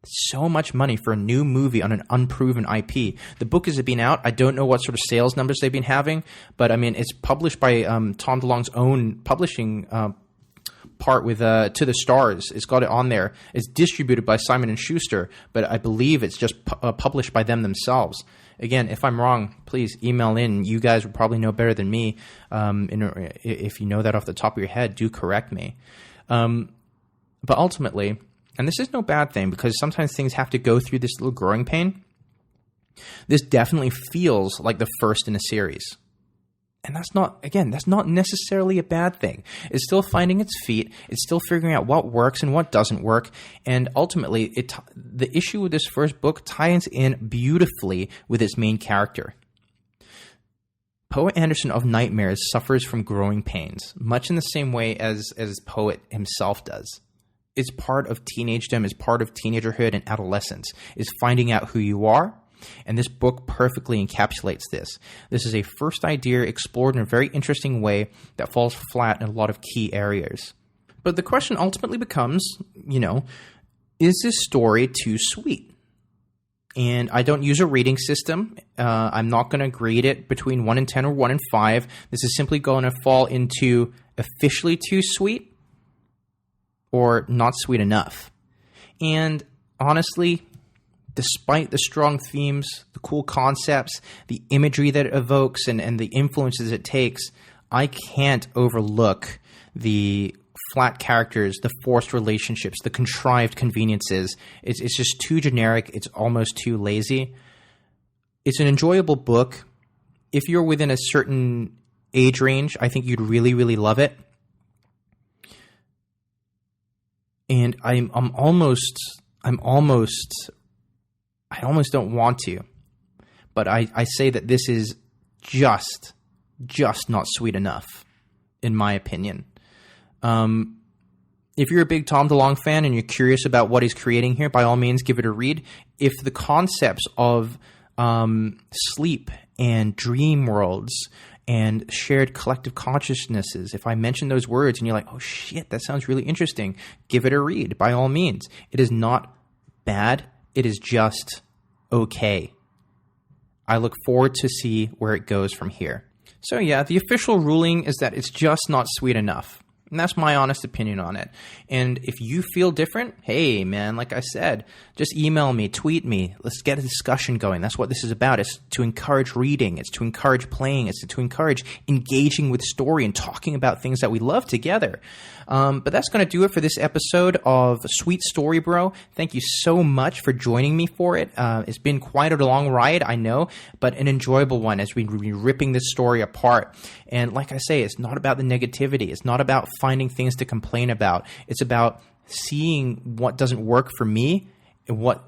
So much money for a new movie on an unproven IP. The book has been out. I don't know what sort of sales numbers they've been having, but I mean, it's published by Tom DeLonge's own publishing part with To the Stars. It's got it on there. It's distributed by Simon & Schuster, but I believe it's just published by them themselves. Again, if I'm wrong, please email in. You guys would probably know better than me. If you know that off the top of your head, do correct me. But ultimately, and this is no bad thing because sometimes things have to go through this little growing pain, this definitely feels like the first in a series. And that's not necessarily a bad thing. It's still finding its feet. It's still figuring out what works and what doesn't work. And ultimately, the issue with this first book ties in beautifully with its main character. Poe Anderson of Nightmares suffers from growing pains, much in the same way as Poet himself does. It's part of teenagedom, it's part of teenagerhood and adolescence, is finding out who you are. And this book perfectly encapsulates this. This is a first idea explored in a very interesting way that falls flat in a lot of key areas. But the question ultimately becomes, you know, is this story too sweet? And I don't use a rating system. I'm not going to grade it between 1 and 10 or 1 and 5. This is simply going to fall into officially too sweet or not sweet enough. And honestly, despite the strong themes, the cool concepts, the imagery that it evokes, and the influences it takes, I can't overlook the flat characters, the forced relationships, the contrived conveniences. It's just too generic. It's almost too lazy. It's an enjoyable book. If you're within a certain age range, I think you'd really, really love it. And I almost don't want to, but I say that this is just not sweet enough, in my opinion. If you're a big Tom DeLonge fan and you're curious about what he's creating here, by all means, give it a read. If the concepts of sleep and dream worlds and shared collective consciousnesses. If I mention those words and you're like, oh shit, that sounds really interesting, give it a read by all means. It is not bad. It is just okay. I look forward to see where it goes from here. So yeah, the official ruling is that it's just not sweet enough. And that's my honest opinion on it. And if you feel different, hey, man, like I said, just email me, tweet me. Let's get a discussion going. That's what this is about. It's to encourage reading. It's to encourage playing. It's to encourage engaging with story and talking about things that we love together. But that's going to do it for this episode of Sweet Story Bro. Thank you so much for joining me for it. It's been quite a long ride, I know, but an enjoyable one as we've been ripping this story apart. And like I say, it's not about the negativity. It's not about finding things to complain about. It's about seeing what doesn't work for me and what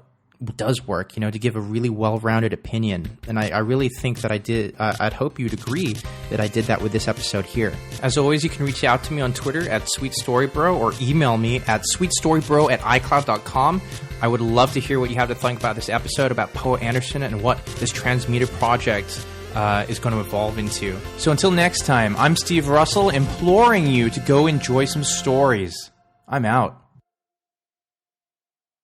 does work, to give a really well-rounded opinion. And I really think that I did. I'd hope you'd agree that I did that with this episode here. As always, you can reach out to me on Twitter at SweetStoryBro or email me at sweetstorybro@icloud.com. I would love to hear what you have to think about this episode, about Poe Anderson, and what this transmedia project is going to evolve into. So until next time, I'm Steve Russell, imploring you to go enjoy some stories. I'm out.